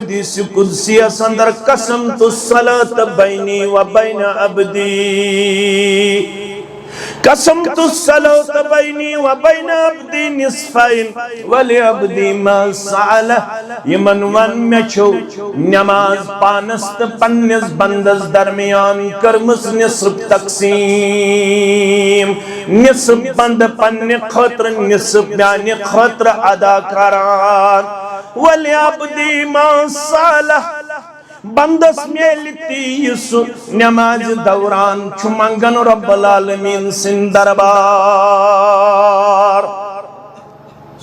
حدیث قدسی اندر قسمت الصلاة بینی و بین عبدی قسمت الصلاة بینی و بین عبدی نصفین ولی عبدی ما سعال یمن ون میچو نماز پانست پنیز بندز درمیان کرمس نصف تقسیم نصف بند پنی خطر نصف بیانی خطر ادا کران ولی عبدی ما صالح بندس میلتی یسو نماز دوران چمنگن رب العالمین سن دربار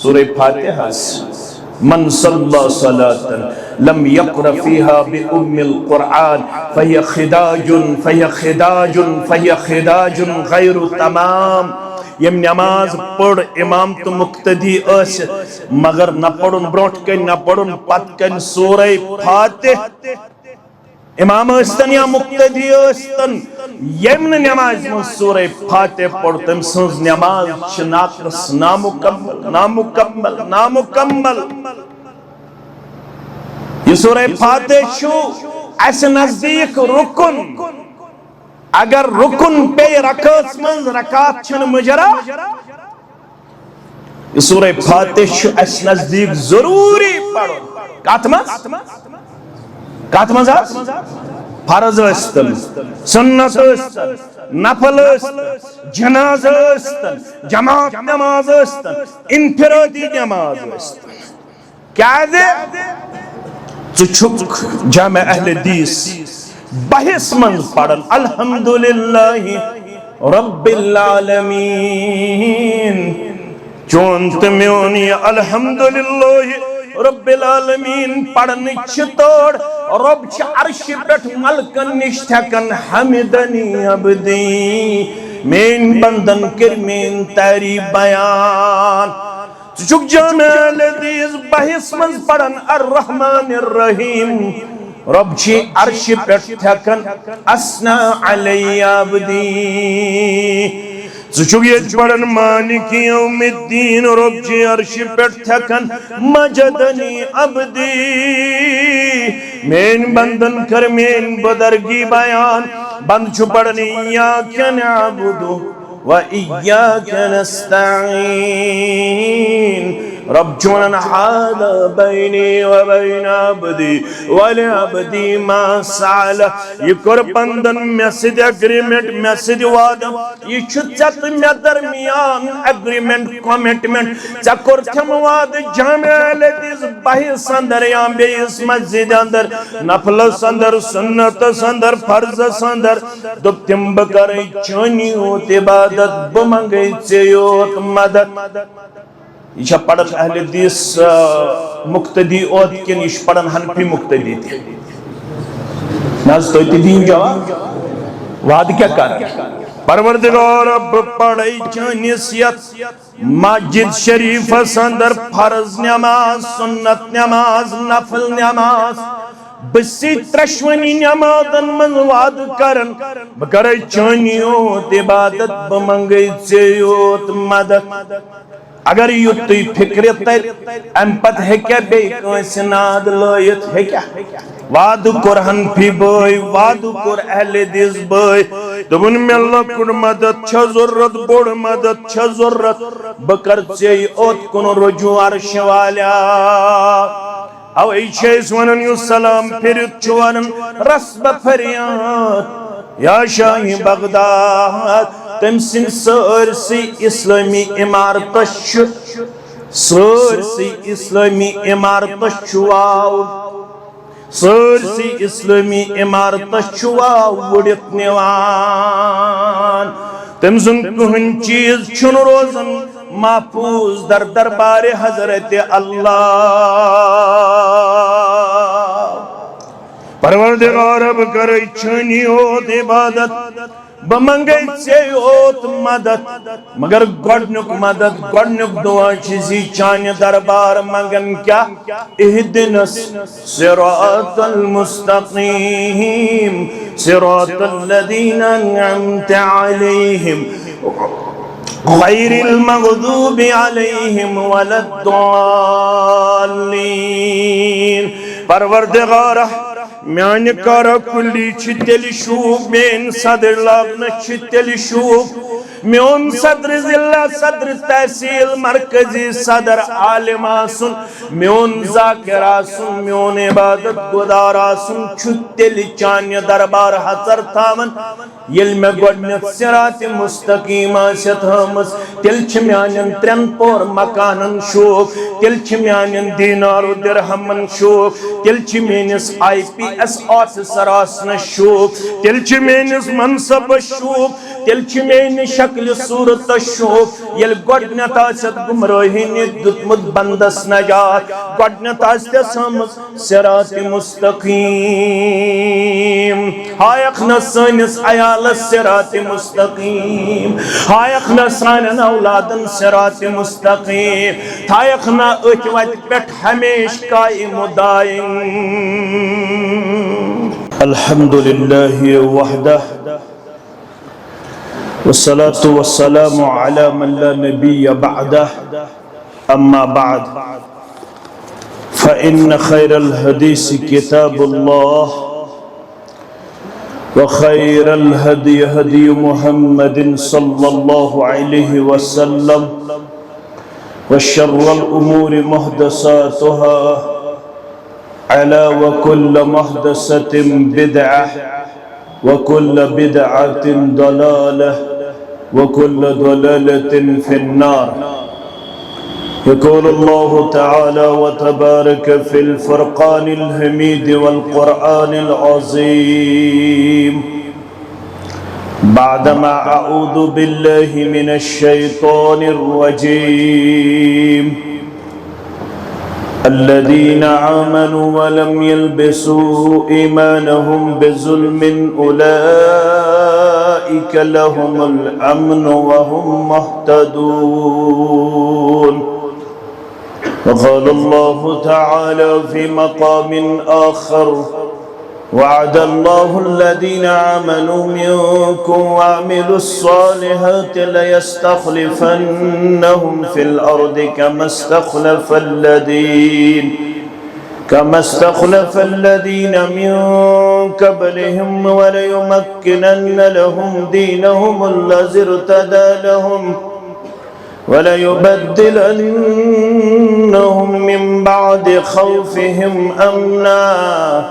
سورہ فاتحہ من صلی صلاة لم يقر فيها بأم القرآن فهي خداج غیر تمام یم نماز پڑھ امام تو مقتدی اس مگر نہ پڑھن بروٹ کن نہ پڑھن پت کن سورہ فاتح امام استن یا مقتدی استن یم نماز من سورہ فاتح پڑھ تم سنز نماز چناقص نامکمل یہ سورہ فاتح شو ایسے نزدیک رکن اگر رکن پہ رکعت من رکعت چھن مجرا یہ سورہ فاتح اس نزدیک ضروری پڑھو کاتمز فرض استن سنت استن نفل استن جناز استن جماعت نماز استن انفرادی نماز استن کیا دے چچک جامع اہل حدیث بحث من پڑھن الحمدللہ رب العالمین چونت میونی الحمدللہ رب العالمین پڑھن چھتوڑ رب چھ عرش پٹ ملکن نشتکن حمدنی عبدی مین بندن کر مین تیری بیان چک جامع الحدیث بحث من پڑھن الرحمن الرحیم رب چی عرش پٹ تھکن اسنا علی عبدی چک یہ پڑھن مالک یوم الدین رب چی عرش پٹ تھکن مجدنی عبدی مین بندن کر مین بدرگی بیان بند چو پڑھنی ایاک نعبدو وَإِيَّاكَ نَسْتَعِينَ رب چونن حال بینی و بین عبدی ولی عبدی ما سعال یہ کر بندن میسید اگریمنٹ میسید وعدم یہ چھت میں درمیان اگریمنٹ کومنٹمنٹ چکر تھم وعد جامع الحدیث بحث اندر یا بیس مسجد اندر نفل اندر سنت اندر فرض اندر دب تم بکر چونی ہوتی عبادت بمنگی چیوت مدد یہ پڑھن اہل حدیث مقتدی اوت کن یہ پڑھن حنفی مقتدی تھی ناز تو اتدین جواب وعد کیا کر پروردگار رب پڑھائی چانیسیت مسجد شریف اندر فرض نماز سنت نماز نفل نماز بسی ترشونی نمازن من وعد کرن بکرائی چانیوت عبادت بمنگی چیوت مدد اگر یہ تو فکرت تر امپت ہے کیا بے کنس ناد لائت ہے کیا وعد کر حنفی بھائی وعد کر اہل حدیث بھائی دبن میں اللہ کن مدد چھا ضرورت بوڑ مدد چھا ضرورت بکر چی اوت کن رجوع عرش والا او ایچھیس ونن یو سلام پھرت چوانن رسب فریاد یا شاہی بغداد تم سن سرسی اسلامی عمارتش سرسی اسلامی عمارتش چواو سرسی اسلامی عمارتش چواو وڑت نیوان تم سن کہن چیز چھن روزن محفوظ در دربار حضرت اللہ پروردگار اب کرئی چھنی ہوت عبادت بمنگئی سے ہوت مدد مگر گوڑنک مدد گوڑنک دعا چیزی چانے دربار منگن کیا اہدنا صراط المستقیم صراط الذین انعمت علیہم غیر المغضوب علیہم ولا الضالین پروردگارہ میان کارا کلی چھ تیل شوب مین صدر لاغنا چھ تیل شوب میون صدر ضلع صدر تحصیل مرکزی صدر عالم آسن میون ذاکر آسن میون عبادت گدار آسن چھ تیل چانی دربار حضر تھاون یل میں گوڑنیت صراط مستقیم آسیت ہمس تیل چھ میانین ترین پور مکانن شوق تیل چھ میانین دینار و درہمن شوق تیل چھ means I P S officer آسن شوق تیل چھ مینس منصب شوق تیل چھ مین شکل صورت شوق یل گوڑنیت آسیت گمراہین دتمت بندس نجات گوڑنیت آسیت ہمس صراط مستقیم ہائق نسانس عیال صراط مستقیم ہائق نسان اولادن صراط مستقیم ہائق نا اچوت پیٹ ہمیش قائم دائم الحمدللہ وحدہ والصلاة والسلام على من لا نبي بعده أما بعد فإن خير الحديث كتاب الله وخير الهدي هدي محمد صلى الله عليه وسلم وشر الأمور محدثاتها على وكل محدثة بدعة وكل بدعة ضلالة وكل ضلالة في النار يقول الله تعالى وتبارك في الفرقان الحميد والقرآن العظيم بعدما أعوذ بالله من الشيطان الرجيم الذين آمنوا ولم يلبسوا إيمانهم بظلم أولئك لهم الأمن وهم مهتدون وقال الله تعالى في مقام آخر وعد الله الذين آمنوا منكم وعملوا الصالحات ليستخلفنهم في الأرض كما استخلف الذين من قبلهم وليمكنن لهم دينهم الذي ارتدى لهم وليبدلنهم من بعد خوفهم أمنا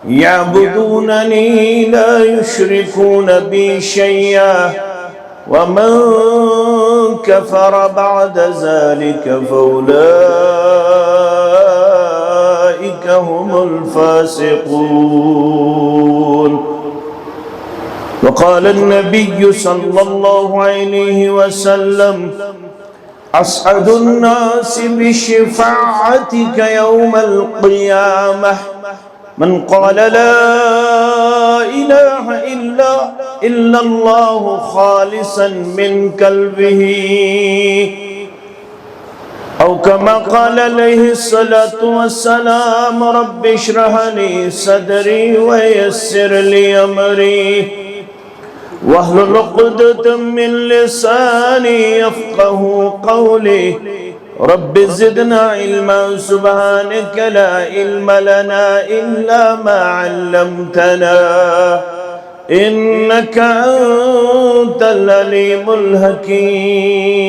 يعبدونني لا يشركون بي شيئا ومن كفر بعد ذلك فأولئك هم الفاسقون وقال النبي صلى الله عليه وسلم أسعد الناس بشفاعتك يوم القيامة من قال لا إله إلا الله خالصا من قلبه أو كما قال عليه الصلاة والسلام رب اشرح لي صدري ويسر لي أمري واحلل عقدة من لساني يفقه قولي رب زدنا علما سبحانك لا علم لنا إلا ما علمتنا إنك أنت العليم الحكيم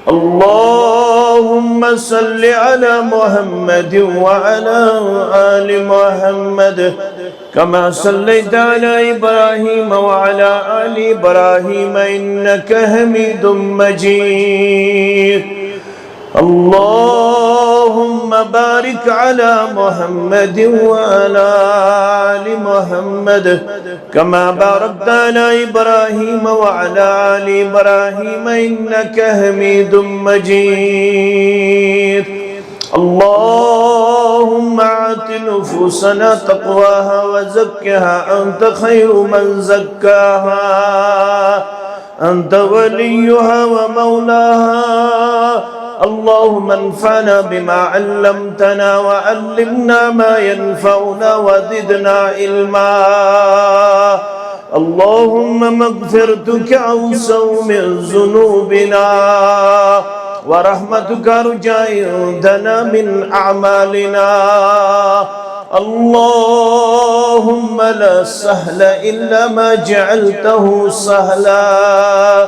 اللهم صل على محمد وعلى آل محمد كما صليت على إبراهيم وعلى آل إبراهيم إنك حميد مجيد اللهم بارك على محمد وعلى آل محمد كما باركت على إبراهيم وعلى آل إبراهيم إنك حميد مجيد اللهم آت نفوسنا تقواها وزكها أنت خير من زكاها أنت وليها ومولاها اللهم انفعنا بما علمتنا وعلمنا ما ينفعنا وزدنا علما اللهم مغفرتك أوسع من ذنوبنا ورحمتك رجاء عندنا من أعمالنا اللهم لا سهل إلا ما جعلته سهلا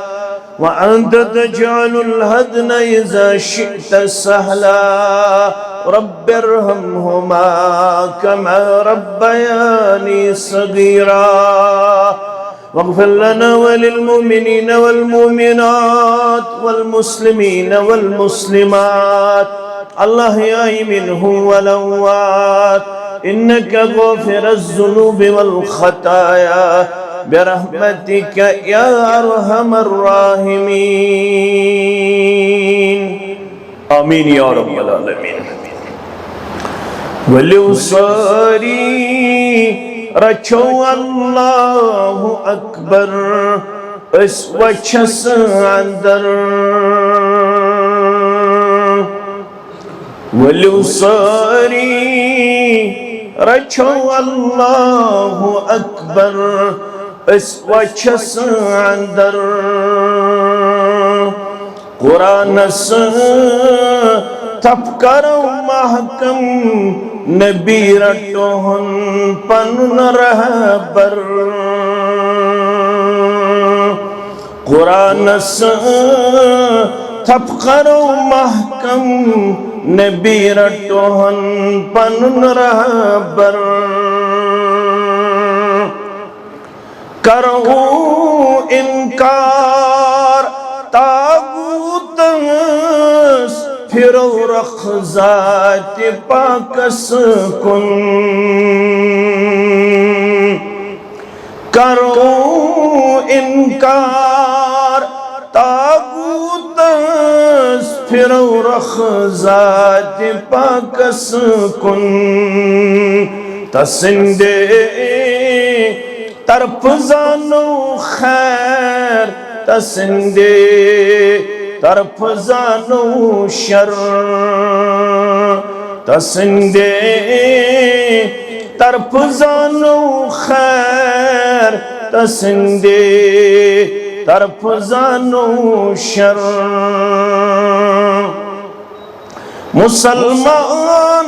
وأنت تجعل الهدن إذا شئت سهلا رب ارحمهما كما ربياني صغيرا واغفر لنا وللمؤمنين والمؤمنات والمسلمين والمسلمات الأحياء منهم والأموات إنك غافر الذنوب والخطايا برحمتك يا أرحم الراحمين آمين يا رب العالمين ولوصاري رچو الله أكبر اسوچس اندر ولوصاري رچو الله أكبر اسوچس اندر قرآن تپ کرو محکم نبی رٹوہن پن رہبر قرآن تپ کرو محکم نبی رٹوہن پن رہبر کرو انکار تاغوت پھرو رخ ذات پاکس کن کرو انکار تاغوت پھرو رخ ذات پاکس کن تسندے طرف زانو خیر تسندے طرف زانو شر تسندے طرف زانو خیر تسندے طرف زانو شر مسلمان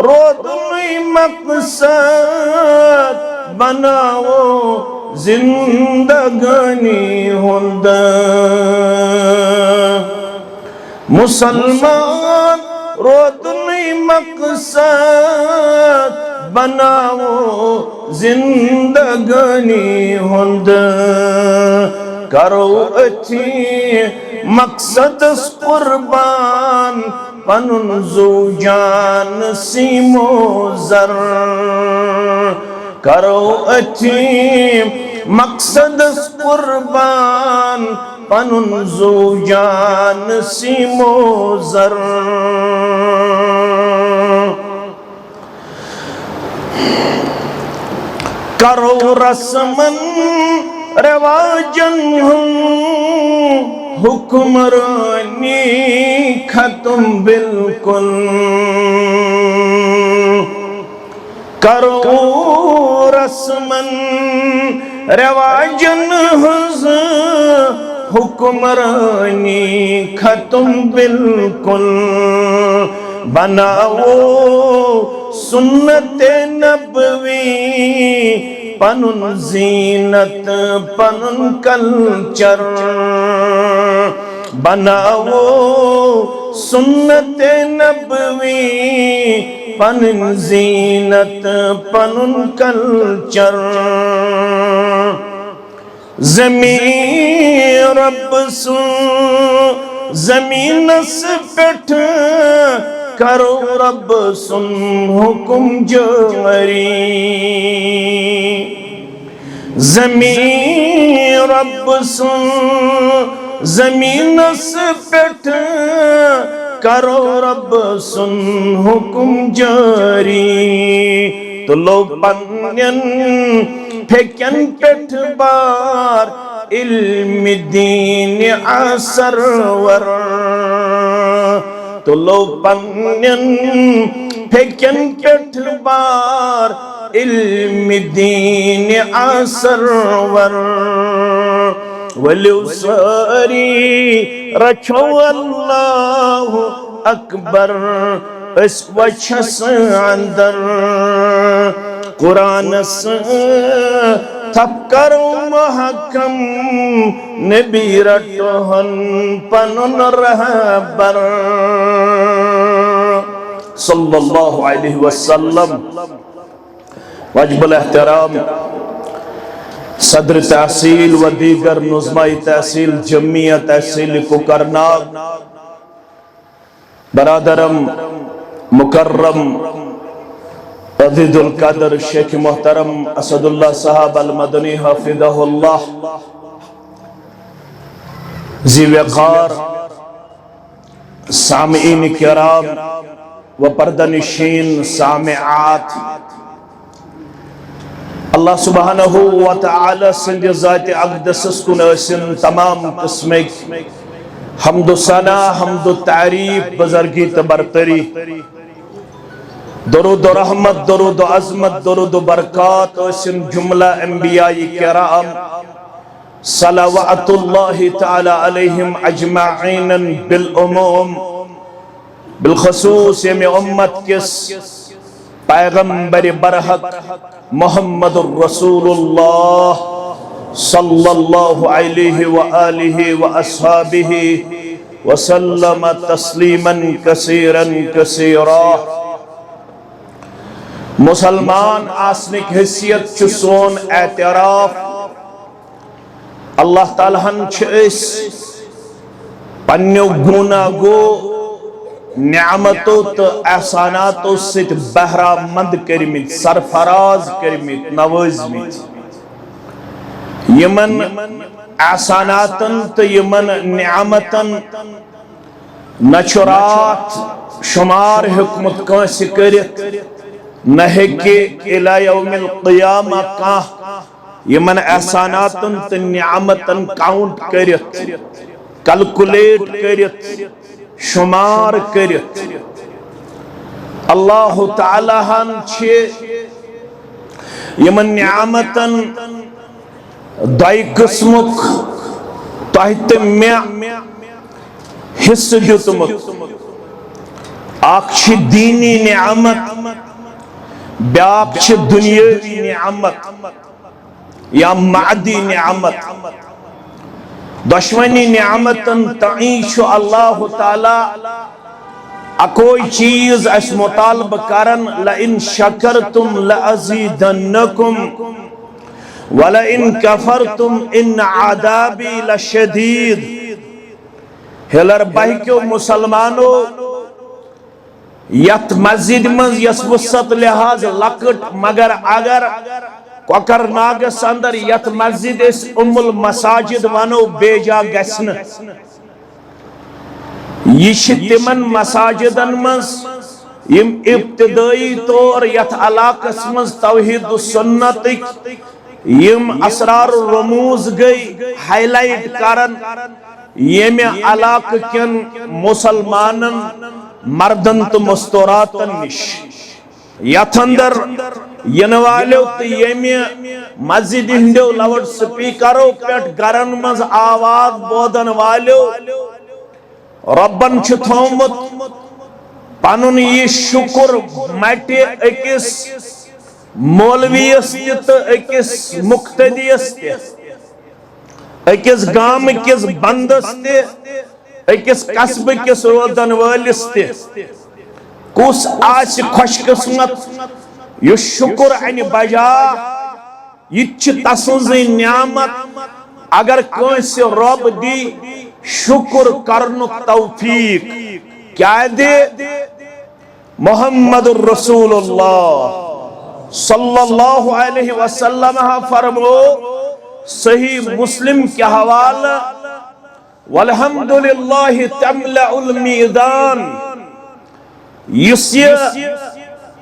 رودنی مقصد بناو زندگانی ہند مسلمان رودنی مقصد بناو زندگانی ہند کرو اچھی مقصد قربان پنن زو جان سیمو زر کرو اچھی مقصد قربان پنن زو جان سیمو زر کرو رسمن رواجن حکمرانی ختم بالکل کرو رسمن رواجن حکمرانی ختم بالکل بناو سنت نبوی پنن زینت پنن کلچر بناو سنت نبوی پنن زینت پنن کلچر زمین رب سن زمین سپٹ کرو رب سن حکم جاری زمین رب سن زمین سپٹ کرو رب سن حکم جاری تو لو پنین پھیکن پٹ بار علم دین عصر ور تو لو پنین پھیکن پٹ بار علم دین عصر ور ولیو ساری رچھو اللہ اکبر اس وچھس اندر قرآن تھپ کرو محکم نبی رٹوہن پنن رہبر صلی اللہ علیہ وسلم. واجب الاحترام صدر تحصیل و دیگر نظمائی تحصیل جمعیہ تحصیل کوکرناگ، برادرم مکرم عزیز القدر شیخ محترم اسد اللہ صاحب المدنی حافظہ اللہ، ذی وقار سامعین کرام و پردہ نشین سامعات، اللہ سبحانہ و تعالی سند ذات اقدسس کن اسن تمام قسمک حمد و ثنا حمد و تعریف بزرگی تبرتری، درود و رحمت درود و عظمت درود و برکات اسن جملہ انبیاء کرام صلوات اللہ تعالی علیہم اجمعین بالعموم، بالخصوص یمی امت کس پیغمبر برحق محمد الرسول اللہ صلی اللہ علیہ وآلہ وآصحابہ وسلم تسلیما کثیرا کثیرا. مسلمان آسنک حیثیت چسون اعتراف اللہ تعالیٰ ہن چھس پنیو گناہ گو نعمتو تو احساناتو ست بہرہ مند کرمت سرفراز کرمت نوازمت، یمن احساناتن تو یمن نعمتن نچرات شمار حکمت کانسی کرت نہکے الہ یوم القیامہ کان یمن احساناتن تو نعمتن کاؤنٹ کرت کلکولیٹ کرت شمار کرت. اللہ تعالیٰ ہن چھے یمن نعمتن دائی قسمک تحت میں حصہ دیتمت، اکھ چھ دینی نعمت بیاکھ چھ دنیاوی نعمت یا معدی نعمت. دشمنی نعمتن تعیش اللہ تعالیٰ اکوئی چیز اس مطالب کرن لئن شکرتم لأزیدنکم ولئن کفرتم ان عذابی لشدید. ہلر بہی کیوں مسلمانو یت مسجد مز یس وسط لحاظ لکٹ مگر اگر کوکرناگس اندر یت مسجد اس ام المساجد ونو بیجا گسن یہ تمن مساجدن مز یم ابتدائی طور یت علاقس مز توحید و سنت یم اسرار و رموز گئی ہائی لائٹ کرن یم علاقہ کن مسلمانن مردن تو مستوراتن نش یت اندر ینوالیو تو یمی مسجد ہندیو لاؤڈ سپیکرو پیٹ گرن مز آواز بودن والیو ربن چھ تھومت پانون یہ شکر میٹی اکس مولوی استیت اکس مقتدی استیت اکس گام اکس بند استیت اکس قصب اکس رودن وال استیت کس آس خوش قسمت یہ شکر این بجا یہ تسنزی نعمت اگر کنس رب دی شکر کرن توفیق کیا دے محمد الرسول اللہ صلی اللہ علیہ وسلم فرمو صحیح مسلم کے حوالہ والحمدللہ تملع المیدان یہ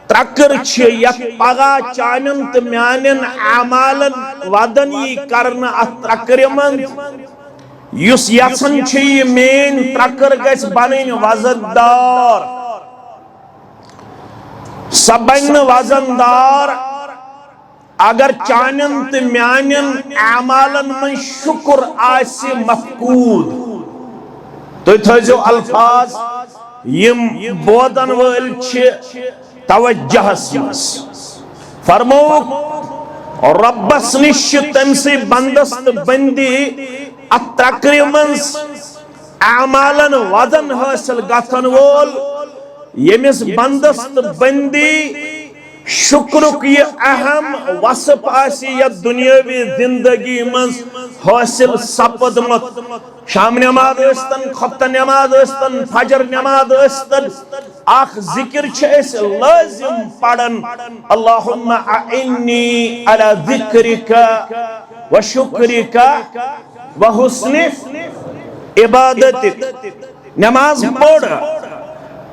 ترکر چھے یک پگا چانن تمیانن عمالن ودنی کرن ات ترکر مند یس یسن چھے یہ مین ترکر گیس بنین وزندار سبین وزندار اگر چانن تو میانن اعمالن من شکر آسی مفقود تو تھیزو الفاظ یم بودن ول چھ توجہس مس فرموک ربس نش تم سے بندس بندی اترکری منز اعمالن وزن حاصل گھن وول یمس بندس بندی شکرک یہ اہم وصف آسی یا دنیاوی زندگی منز حاصل سپدمت شام نماز استن خطہ نماز استن فجر نماز استن آخ ذکر چھس لازم پڑھن اللہم اعنی علی ذکرک و شکرک و حسن عبادتک نماز پڑھ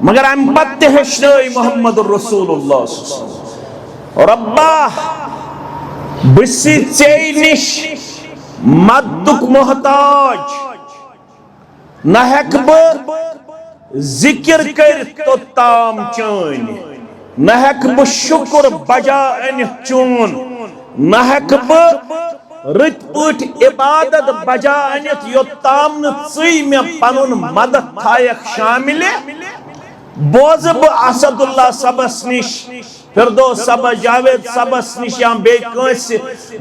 مگر ام پتہ ہشنائی محمد رسول اللہ صلی اللہ علیہ وسلم ربا بسی ژے نش مددک محتاج نہ ہیک بہ ذکر کر تو تام چین نہ ہیک بہ شکر بجا ان چون نہ ہیک بہ رت پٹ عبادت بجا انت یوتام ژی میں پنن مدد تھایک شامل بوز بہ اسد اللہ صبس نش فردوس صبا جاوید صبس نش یا بے کنس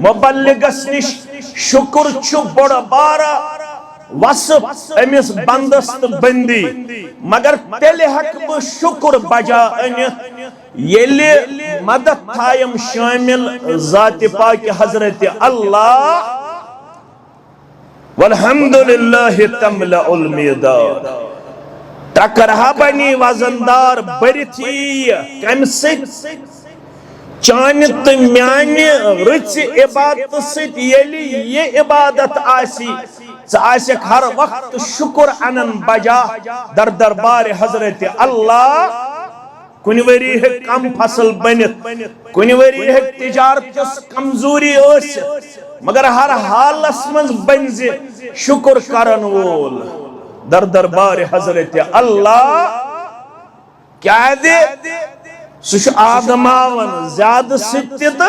مبلغس نش شکر چھو بڑا بارا وصف امس بندست بندی مگر تیلے حق بہ شکر بجا انت یلی مدد تھایم شامل ذات پاک حضرت اللہ والحمدللہ تملأ المیدان ٹکرہا بنی وزندار برتھی کم ست چانت میانی رچ عبادت ست یلی یہ عبادت آسی آسک ہر وقت شکر انن بجا در دربار حضرت اللہ کنی وری ہے کم فصل بنت کنی وری ہے تجارت جس کمزوری اس مگر ہر حالس منز بنزی شکر کرن وول در دربار حضرت اللہ کیا دے سوش آدم آون زیادہ ستیتا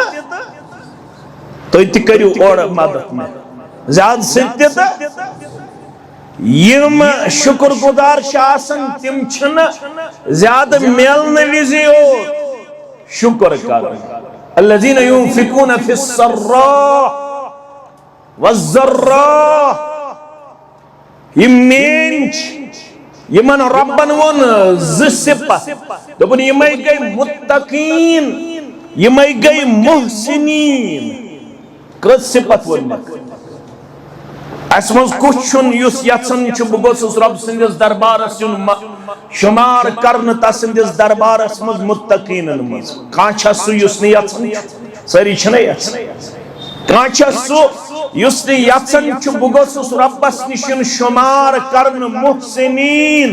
تو اتی کریو اور مدد میں زیادہ ستیتا یم شکر گزار شاسن تم چھن زیادہ میلن ویزی ہو شکر کرن الذین ينفقون فی السراء والضراء یمینچ یمن ربن ون زسپا دبن یمائی گئی متقین یمائی گئی محسنین کرد سپت ونک اسمز کچھن یس یتسن چھ بگوسس رب سندس دربارس یون شمار کرن تسندس دربارس مز متقین مز کانچھا سو یس نی یتسن ساری چھنے یتسن کانچھا سو یس نی یتسن چھ بگوسس ربس نشن شمار کرن محسنین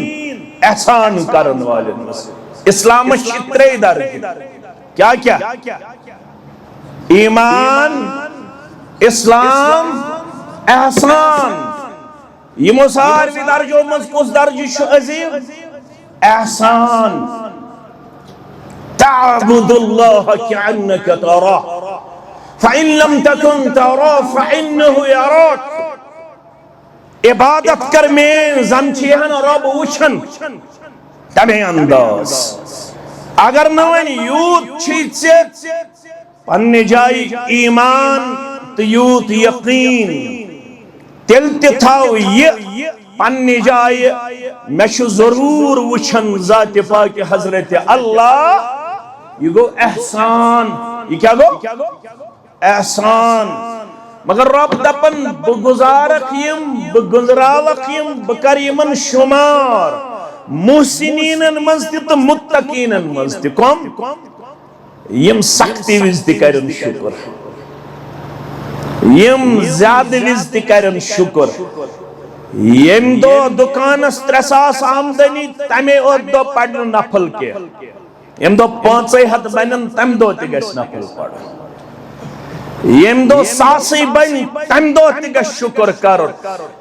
احسان کرن والن مز اسلام شترے درجے کیا کیا ایمان اسلام احسان یہ مساروی درجوں مز کس درجہ شو عظیم احسان تعبد اللہ کعنک تراہ فإن لم تكن تراہ فإنه يراك عبادت کر میں زمچیہن رب وچھن تمہیں انداز اگر نوین یوت چیت سے پنی جائی ایمان تو یوت یقین تل تھاو یہ پنی جائے میں شو ضرور وچھن ذات پاک حضرت اللہ یہ گو احسان یہ کیا گو احسان مگر رب دپن بگزارقیم بگزراوقیم بکریمن شمار محسنین مزد متقین مزد کم یم سختی وزد کرن شکر یم زیادہ وزد کرن شکر یم دو دکان استرساس آمدنی تمہیں اور دو پڑھن نفل کے یم دو 500 بنن تم دو تگس نفل پڑھ یم دو ساسی بن تم دو تگس شکر کرن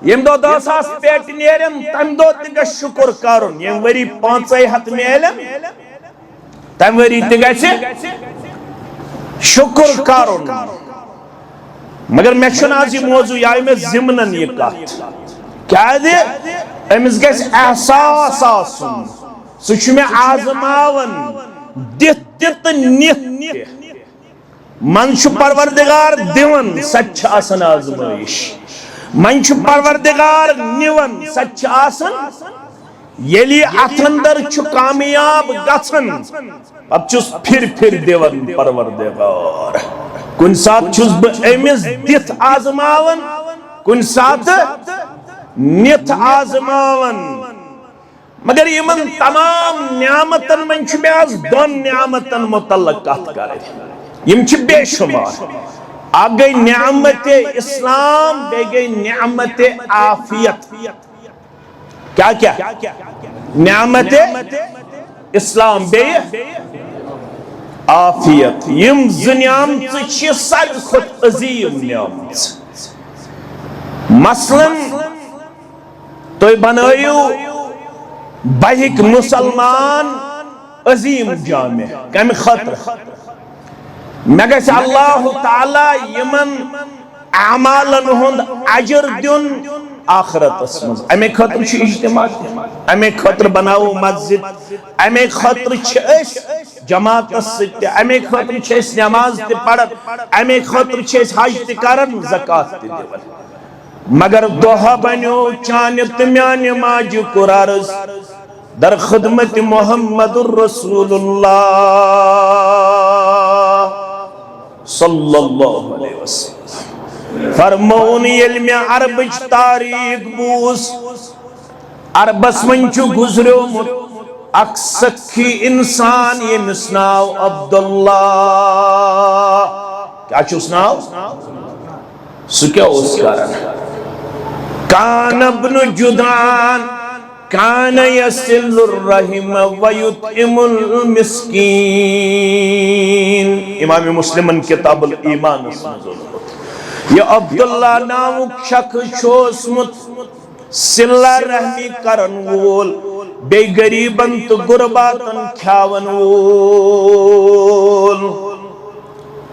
یم دو 10,000 پیٹ نیرن تم دو تگس شکر کرن یم وری 500 میلن تم وری تگس شکر کرن مگر میں چھن آج یہ موضوع یا میں ضمنن یہ کہت کیا دے امس گیس احساس آسن سچ میں آزماون دت نت من چھ پروردگار دیون سچ آسن آزمائش من چھ پروردگار نیون سچ آسن یلی اتندر چھ کامیاب گژھن اب چھس پھر دیون پروردگار کن سات چھس بہ امس دت آزماون کن سات نت آزماون مگر یمن تمام نعمتن من چھ میں آز دون نعمتن متعلق کت کریں یم چھ بے شمار اگ گئی نعمت اسلام بے گئی نعمت عافیت کیا نعمت اسلام بے عافیت یم زنیامت چھ سر خود عظیم نعمت مثلا تو بنائیو بہک مسلمان عظیم جامع کم خطر میں گیس اللہ تعالی یمن اعمالن ہند اجر دن آخرت اسمز امی خطر چھ اجتماع امی خطر بناو مسجد امی خطر چھ جماعت ست امی خطر چھ نماز تی پڑھت امی خطر چھ حج تی کرن زکاة تی دیون مگر دوہا بنیو چانت میان ماج قرارز در خدمت محمد الرسول اللہ صلی اللہ علیہ وسلم فرمون علم عربچ تاریخ بوس عربس منچو گزریو اک سکھی انسان یہ مسناو عبداللہ کیا چو اسناو سکیا اس کارن کان ابن جدعان کان یسل الرحم ویطعم المسکین امام مسلمن کتاب الایمان یہ عبداللہ نامک شخص چھوسمت صلہ رحمی کرن وول بے غریبن تو غرباتن کھاون وول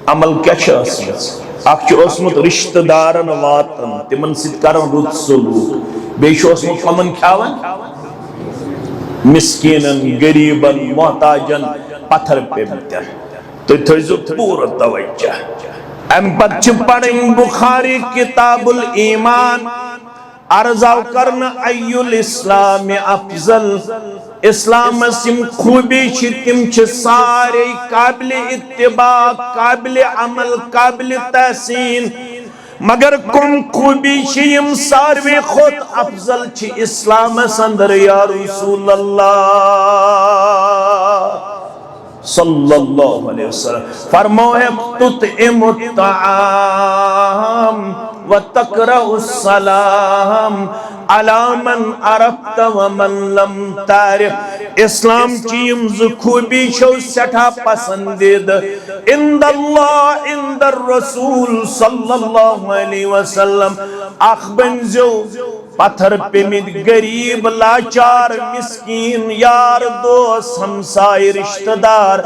عمل کیا چھاسمت اکھ چھوسمت رشتہ دارن واتن تمن ست کرن رت سلوک بے چھوسمت کمن کھاون مسکینن غریبن محتاجن پتھر پہ متن تو تھیزو پورا توجہ ام پتچ پڑھیں بخاری کتاب الایمان ارزاو کرنا ای الاسلام افضل اسلام سم خوبی چھ تم چھ سارے قابل اتباع قابل عمل قابل تحسین مگر کم خوبی چھ یم ساروی خود افضل چھ اسلام سندر یا رسول اللہ صلی اللہ علیہ وسلم فرموئے تطعم الطعام وتقرأ السلام علی من عرفت ومن لم تعرف اسلام چیم زخوبی شو سٹھا پسندید عند اللہ عند الرسول صلی اللہ علیہ وسلم اخ بنزو پتھر پیمید غریب لاچار مسکین یار دوست ہمسائی رشتہ دار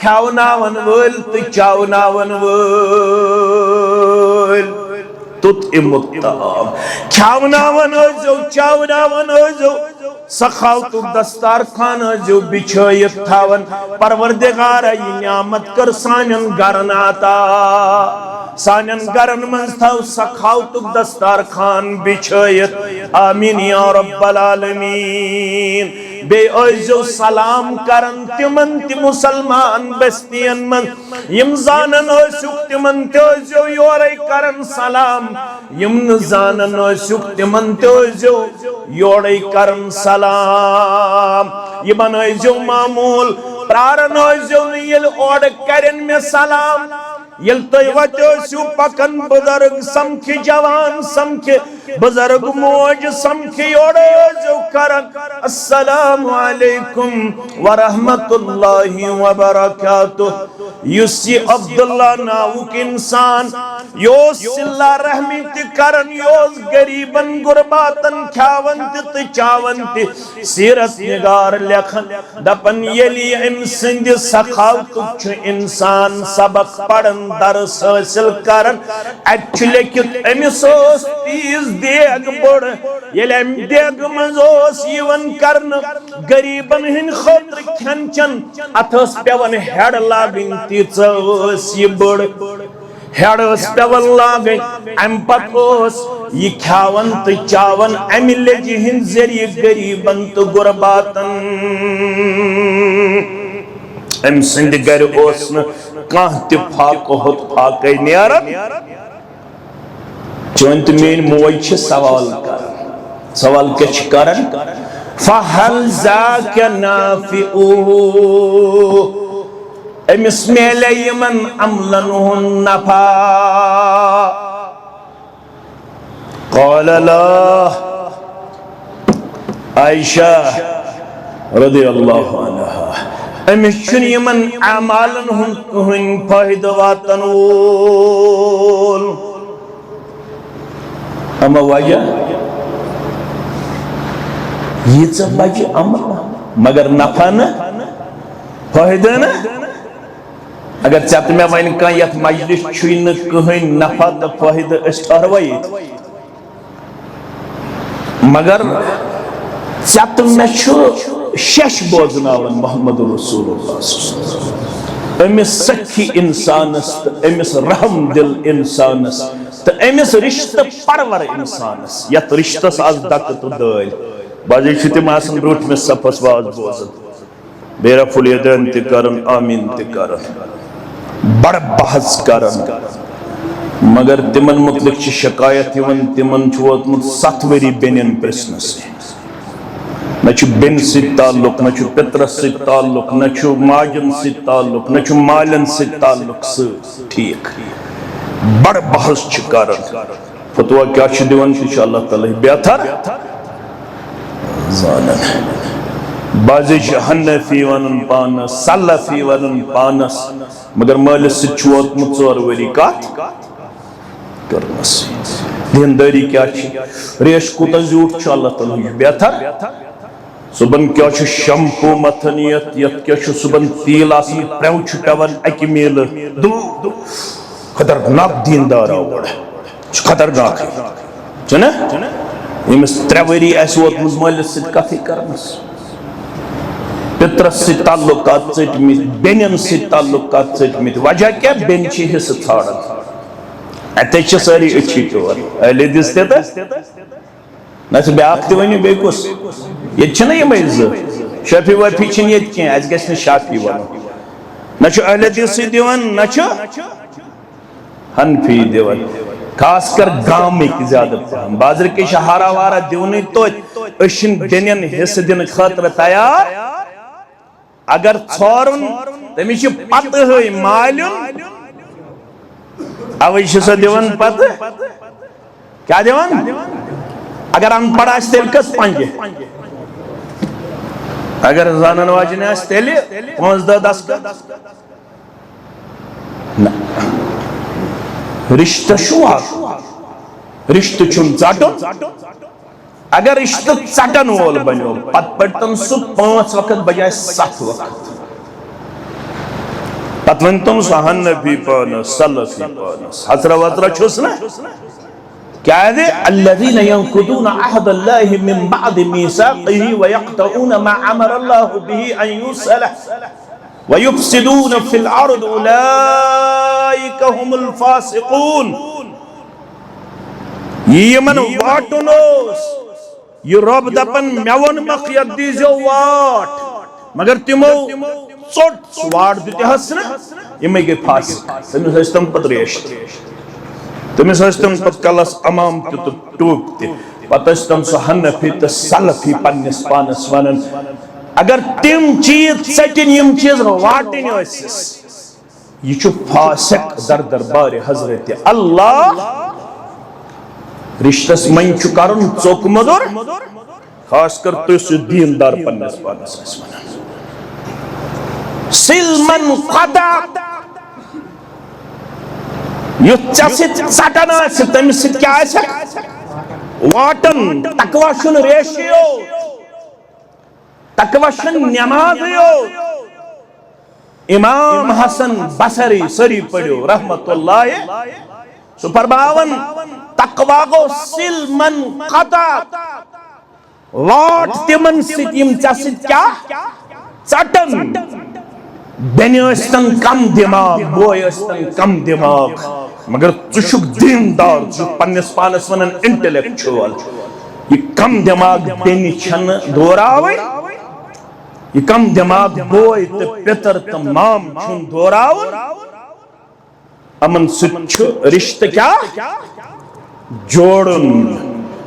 کھاوناون ول تو چاوناون ول تطعم الطعام کھاوناون ازو چاوناون ازو سخاوت دستار خان جو بچھائیت تھاون پروردگار یہ نعمت کر سانن گرن آتا سانن گرن منز تھاو سخاوت دستار خان بچھائیت آمین یا رب العالمین بے عزو سلام کرن تمن تی مسلمان بستین من یم زانن عزو تمن تی عزو یوری کرن سلام یم نزانن عزو تمن تی عزو یوری کرن سلام یمن عزو معمول پرارن عزو نیل اوڑ کرن میں سلام یل تُہۍ وتہِ ٲسِو پکان بزرگ سمکھِ جوان سمکھِ بزرگ موج سمکھِ یورٕ ٲسِو کران السلام علیکم ورحمۃ اللہ وبرکاتہ یُس یہ عبداللہ ناوُک انسان یہ اوس صلہ رحمی تہِ کران یہ اوس غریبن غرباتن کھیاون تہِ چاون تہِ سیرت نگار لیکھان دپان ییٚلہِ أمۍ سٕنٛدِ سخاوتُک چھُ انسان سبق پران درس حٲصِل کران اَتہِ چھُ لیکھِتھ أمِس ٲس تیٖژ دیگ بٔڑ ییٚلہِ اَمہِ دیگہٕ منٛز اوس یِوان کرنہٕ غریبن ہٕنٛدِ خٲطرٕ کھٮ۪ن چٮ۪ن اتھ ٲس پٮ۪وان ہٮ۪ڈ لاگٕنۍ تیٖژاہ ٲس یہِ بٔڑ ہٮ۪ڈ ٲس پٮ۪وان لاگٕنۍ اَمہِ پتہٕ اوس یہِ کھیاون تہٕ چاون اَمہِ لیٚجہِ ہٕنٛدِ ذٔریعہٕ غریبن تہٕ غرباتن أمۍ سٕنٛدِ گرِ اوس نہٕ کانٛہہ تہِ فاقہٕ ہوٚت فاقے نیران چٲنۍ تہٕ میٛٲنۍ موج چھِ سوال کران سوال کیٛاہ چھِ کران فَہَلْ ذاکَ نافِعُ أمِس میلے یِمن عملن ہُنٛد نفع قال لا عائشہ رضی اللہ عنہا أمِس چھُنہٕ یِمن اعمالن ہُنٛد کٕہٕنۍ فٲیدٕ واتن وول اما وجہ ییٖژاہ بجہِ عمل مگر نفع نہٕ فٲیدٕ نہٕ اگر ژےٚ تہٕ مےٚ وَنہِ کانٛہہ یتھ مجلس چھُے نہٕ کٕہٕنۍ نفع تہٕ فٲیدٕ أسۍ ٹھہروا ییٚتہِ مگر ژےٚ تہٕ مےٚ چھُ شش بوزناوان محمد رسول اللہ أمِس سخی انسانس تہٕ أمِس رحم دل انسانس تہٕ أمِس رشتہٕ پرور انسانس یتھ رشتس آز دکہٕ تہٕ دٲلۍ بعضے چھِ تِم آسان برٛوٗنٛٹھمِس صفس واز بوزان بیٚیہِ رفُل یدین تہِ کران آمیٖن تہِ کران بڑٕ بحث کران مگر تِمن متعلق چھِ شکایت یِوان تِمن چھُ ووتمُت 7 ؤری بیٚنٮ۪ن پرژھنَسٕے نہ چھُ بیٚنہِ سۭتۍ تعلق نہ چھُ پِترس سۭتۍ تعلق نہ چھُ ماجن سۭتۍ تعلق نہ چھُ مالٮ۪ن سۭتۍ تعلق سۭتۍ ٹھیٖک بڑٕ بحث چھِ کران فتوا کیٛاہ چھُ دِوان یہِ چھُ اللہ تعالیٰ بہتر زانان بعضے چھِ حنفی ونان پانس سلفی ونان پانس مگر مٲلِس سۭتۍ چھُ ووتمُت 4 ؤری کتھ کرنس دیندٲری کیٛاہ چھِ ریش کوٗتاہ زیوٗٹھ چھُ اللہ تعالیٰ یہِ بہتر صبحن کیٛاہ چھُ شمپوٗ متھان یتھ کیٛاہ چھُ صبحن تیٖل آسان پرٛٮ۪و چھُ پٮ۪وان اکہِ میٖلہٕ خطرناک دیندار آو گۄڈٕ چھُ خطرناکٕے چھُنہ ییٚمِس 3 ؤری آسہِ ووتمُت مٲلِس سۭتۍ کتھٕے کرنس پِترس سۭتۍ تعلقات ژٔٹمٕتۍ بیٚنٮ۪ن سۭتۍ تعلقات ژٔٹمٕتۍ وجہ کیٛاہ بیٚنہِ چھِ حصہٕ ژھانڈان اتے چھِ سٲری أچھی ٹور اہلِ حدیث تہِ تہٕ نہ چھُ بیٛاکھ تہِ ؤنِو بیٚیہِ کُس ییٚتہِ چھِنہ یِمے 2 شافی وافی چھِنہٕ ییٚتہِ کینٛہہ اَسہِ گژھِ نہٕ شافی وَنُن نہ چھُ اہلِ حدیثٕے دِوان نہ چھُ حنفی دِوان خاص کر گامٕکۍ زیادٕ پہم بازرٕکۍ چھِ ہارا وارا دِونٕے توتہِ أسۍ چھِنہٕ بیٚنٮ۪ن حصہٕ دِنہٕ خٲطرٕ تیار اگر ژھورُن تٔمِس چھِ پتہٕ مالیُن اوے چھِ سۄ دِوان پتہٕ کیٛاہ دِوان اگر ان پڑھ آسہِ تیٚلہِ کٔژ 5 اگر زانن واجٮ۪ن آسہِ تیٚلہِ 5-10 دسکت نہ رشتہٕ چھُ اکھ رشتہٕ چھُنہٕ ژٹُن اگر رشتہٕ ژٹن وول بنیو پتہٕ پٔرۍتن سُہ 5 وقت بجاے 7 وقت پتہٕ ؤنۍتن سُہ حنفی پانس سلفی پانس حضرا وزرا چھُس نا کیٛازِ الذین ینقضون عہد اللہ من بعد میثاقہ ویقطعون ما امر اللہ بہ ان یوصل ویفسدون فی الارض اولئک هم الفاسقون یمن واٹن اوس یہ رب دپن مےٚ ووٚنمکھ یتھ دیٖزیو واٹ مگر تِمو ژوٚٹ سُہ واٹ دِتہس نہٕ یِمے گٔے فاسق تٔمِس ٲسۍ تِم پتہٕ ریش تٔمِس ٲسۍ تِم پتہٕ کلس امام تہِ تہٕ ٹوٗپۍ تہِ پتہٕ ٲسۍ تِم سُہ حنفی تہٕ سلفی پننِس پانس ونان اگر تِم چیٖز ژٔٹِنۍ یِم چیٖز واٹٕنۍ ٲسِس یہ چھو فاسق در دربار حضرت اللہ رشتس من چھو کرن چوک مدر خاص کر تو اس دیندار پنس پانس اسمانا سلمن قطع یہ چست سٹنا سے تمہیں کیا ہے واٹن تقواشن ریشیو تقواشن نمازیو امام حسن بصری سری پڑھو رحمت اللہ سو فرماون تقوی گو سلمن قطع واٹ تمن ستیم چست کیا چٹن بینی استن کم دماغ بوئی استن کم دماغ مگر چشک دیندار چشک پنس پانس ونن انٹلیکچوال یہ کم دماغ بینی چھن دوراوئی یہ کم دماغ بوئی تے پتر تمام چھن دوراوئی امن سچ رشتہ کیا جوڑن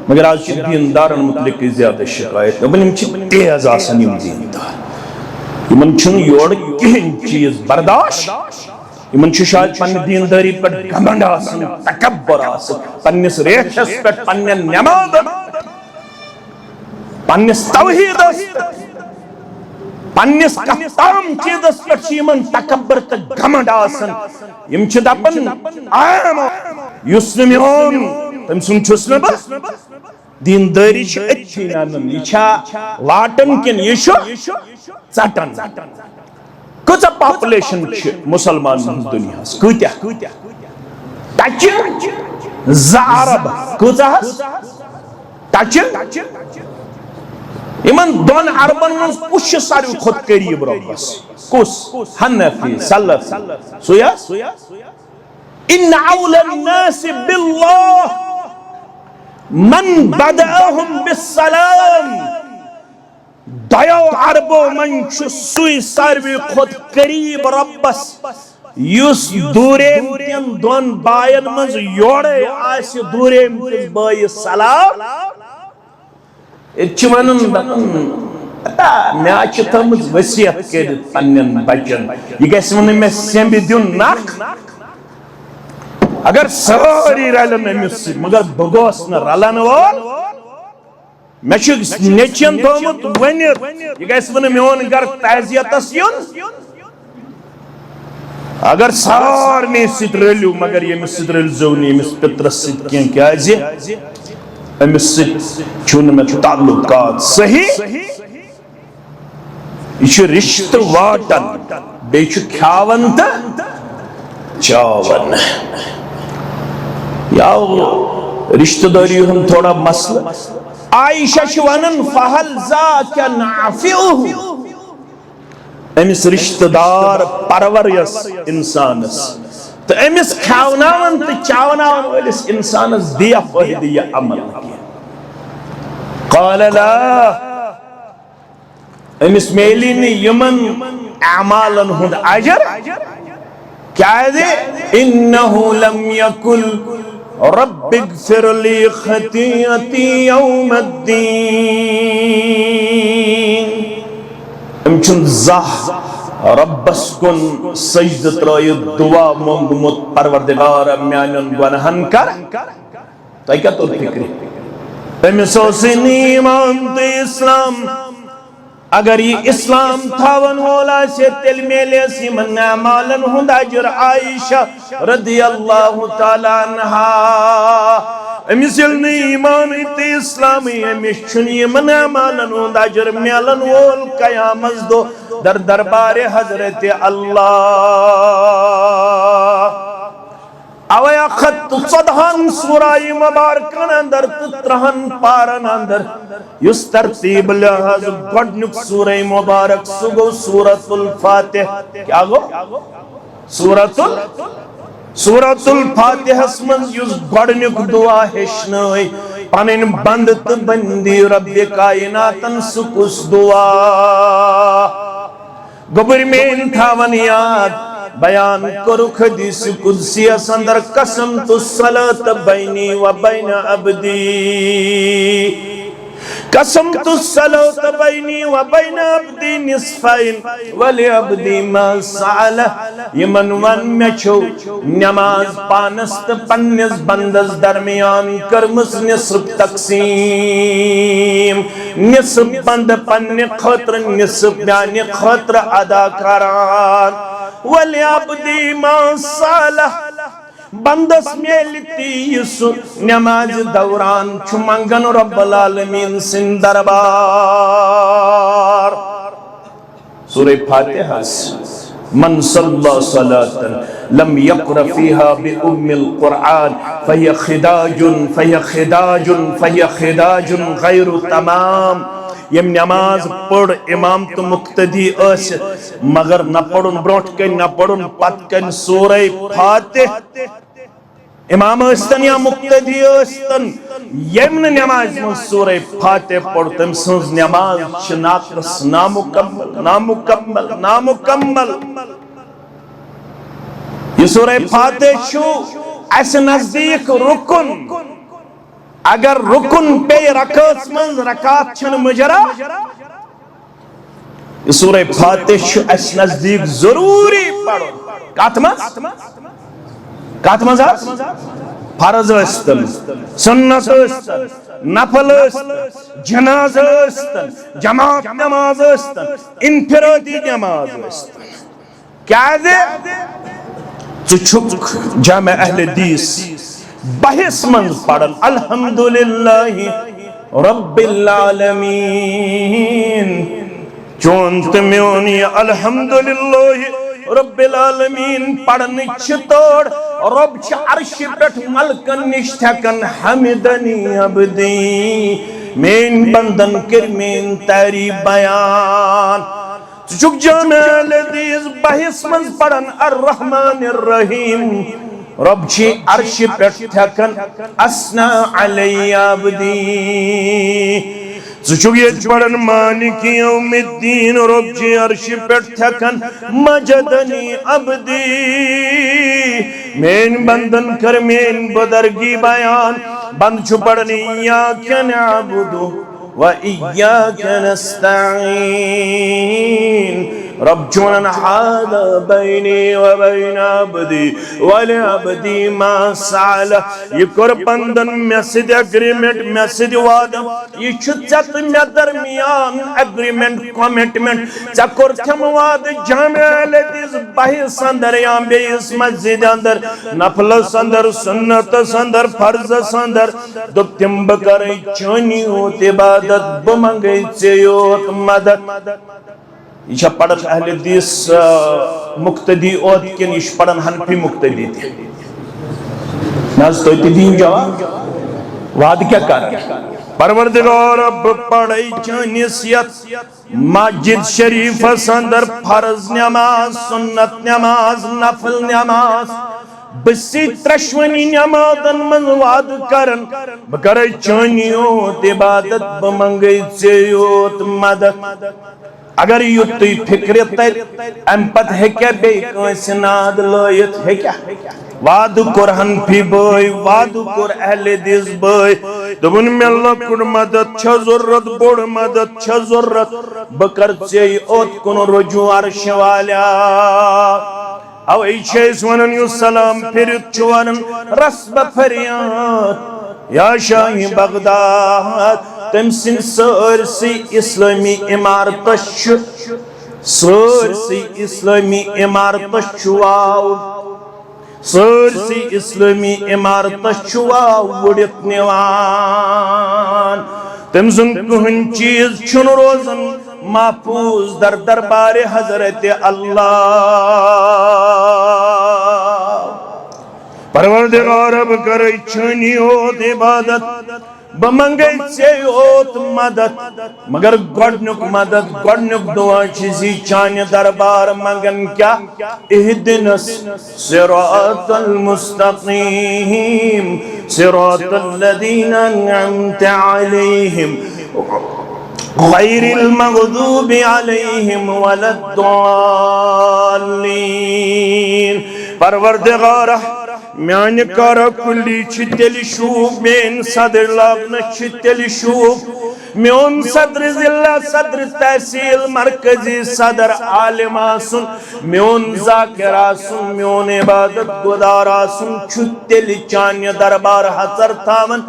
مگر آج چھ دیندارن مطلق زیادہ شکایت ابن ہم چھ تیز آسن یم دیندار یمن چھن یوڑ کہن چیز برداشت یمن چھ شاید پن دینداری پر گھمنڈ آسن تکبر آسن پنس ریشس پر پن نماز پنس توحید پنس کفتام چیزس پر چیمن تکبر تک گھمنڈ آسن یم چھ دپن آم یسنمیون تم سن چھسن بس دینداری چھ اچھی نانن یہ چھا لاٹن کن یہ چھو چٹن کچھ پاپولیشن چھ مسلمان دنیا کتیا ٹچ زعرب کچھ ٹچ یمن دون عربن من کچھ ساری خود قریب ربس کس حنفی سلفی سویا ان اول الناس باللہ من بدأهم بالسلام دیو عربو من چھ سوی ساروی خود قریب ربس یس دوریم تین دون باین منز یوڑے آسی دوریم تین بائی سلام اچھ ونن پتا میں آچھ تمز وسیعت کرد پنن بچن یہ کیسے ونن میں سیمبی دیون ناک اگر ساری رلن امس مگر بگوس نہ رلن وول میں چھ نیچن تھومت ونت یہ گیس ون میون گھر تعزیتس یون اگر سارنی ست رلیو مگر یمس ست رلزو نی امس پترس ست کین کیازِ امس ست چھن میں تعلقات صحیح یہ چھ رشتہ واٹن بیٚیہِ چھ کھیاون تہٕ چاون یاو رشتہ داری ہم تھوڑا مسئلہ عائشہ شوانن فہل ذاک نافعہ امس رشتہ دار پرورس انسانس تو امس کھاوناون تو چاوناون ولس انسانس دیا فائدہ یہ عمل قال لا امس میلی نے یمن اعمالن ہند اجر کیا ہے انہو لم یکل رب اغفر لی خطیئتی یوم الدین امچن زہ ربس کن سجد ترائید دعا مونگمت پروردگار میانن گناہن کر تو کیا تو فکری امسو سنی ایمان تو اسلام اگر یہ اسلام تھاون والا سے تل میلے سی من اعمالن ہند اجر عائشہ رضی اللہ تعالی عنہا امسل نے ایمان تے اسلامی امشنی من اعمالن ہند اجر میلن وول قیامت دو در دربار حضرت اللہ اویا خط صدہن سورہ مبارکن اندر تترہن پارن اندر یس ترتیب لحاظ گوڑنک سورہ مبارک سگو سورة الفاتح کیا گو؟ سورة الفاتح اسمن یس گوڑنک دعا ہشنوئی پانین بندت بندی رب کائناتن سکس دعا گبر میں انتھاون یاد بیان کرو حدیث قدسی اندر قسمت الصلاة بینی و بین عبدی قسمت الصلاة بيني وبين عبدي نصفين ولعبدي ما سأل یمن ون مچو نماز پانست پنس بندس درمیان کرمس نصف تقسیم نصف بند پن خطر نصف بیان خطر ادا کران ولعبدي ما سأل بندس میلتی یسو نماز دوران چمنگن رب العالمین سن دربار سورہ فاتحہ من صلی صلاة لم يقر فيها بأم القرآن فهي خداج غیر تمام یم نماز پڑھ امام تو مقتدی اس مگر نہ پڑھن بروٹ کن نہ پڑھن پت کن سورہ فاتح امام استن یا مقتدی استن یمن نماز من سورہ فاتح پڑھ تم سنز نماز چناقص نامکمل یہ سورہ فاتح شو ایسے نزدیک رکن اگر رکن پہ رکعت من رکعت چھن مجرا یہ سورہ فاتح شو ایسے نزدیک ضروری پڑھو کات مز فرض استن سنت استن نفل استن جناز استن جماعت نماز استن انفرادی نماز استن کیا دے چچک جامع اہل حدیث بحث من پڑھن الحمدللہ رب العالمین چونت میونی الحمدللہ رب العالمین پڑھن چھتوڑ رب چھ عرش پٹ ملکن نشتکن حمدنی عبدی مین بندن کر مین تیری بیان چک جامع الحدیث بحث من پڑھن الرحمن الرحیم رب چھ عرش پٹ تھکن اسنا علی عبدی چوگیت پڑھن مالک یوم الدین رب چھ عرش پٹ تھکن مجدنی عبدی مین بندن کر مین بدرگی بیان بند چھو پڑھنی ایاک نعبدو وَإِيَّاكَ نَسْتَعِينَ رب چونن حال بینی و بین عبدی ولعبدی ما سعال یہ کر پندن میسد اگریمنٹ میسد وعدم یہ چھت میں درمیان اگریمنٹ کومٹمنٹ چکر تھم وعد جامع الحدیث بحث اندر یا بیس مسجد اندر نفل اندر سنت اندر فرض اندر دب تم بکر چونی ہوت عبادت بمنگی چیوت مدد یہ پڑھن اہل حدیث مقتدی اوت کن یہ پڑھن حنفی مقتدی تھی ناز تو دین جواب وعد کیا کر پروردگار رب پڑھائی چانیسیت مسجد شریف اندر فرض نماز سنت نماز نفل نماز بسی ترشونی نمازن من وعد کرن بکرائی چانیوت عبادت بمنگی چیوت مدد اگر یہ توی فکرت تر امپت ہے کیا بے کنسی ناد لائت ہے کیا وعد کر حنفی بھائی وعد کر اہل حدیث بھائی دبن میں اللہ کن مدد چھا ضرورت بڑ مدد چھا ضرورت بکر چی اوت کن رجوع عرش والا او ایچھیس ونن یو سلام پھرت چوانن رسب فریاد یا شاہی بغداد تم سن سرسی اسلامی عمارتش سرسی اسلامی عمارتش چواو سرسی اسلامی عمارتش چواو وڑت نیوان تم سن کہن چیز چن روزن محفوظ در دربار حضرت اللہ پروردگار اب کرئی چھنی ہوت عبادت بمنگئی سے ہوت مدد مگر گوڑنک مدد گوڑنک دعا چیزی چانے دربار منگن کیا اہدنا صراط المستقیم صراط الذین انعمت علیہم غیر المغضوب علیہم ولا الضالین پروردگارہ میان کارا کلی چھ تیلی شوف مین صدر لابنا چھ تیلی شوف میون صدر ضلع صدر تحصیل مرکزی صدر عالم آسن میون ذاکر آسن میون عبادت گدار آسن چھت تیل چانیہ دربار حضر تھاون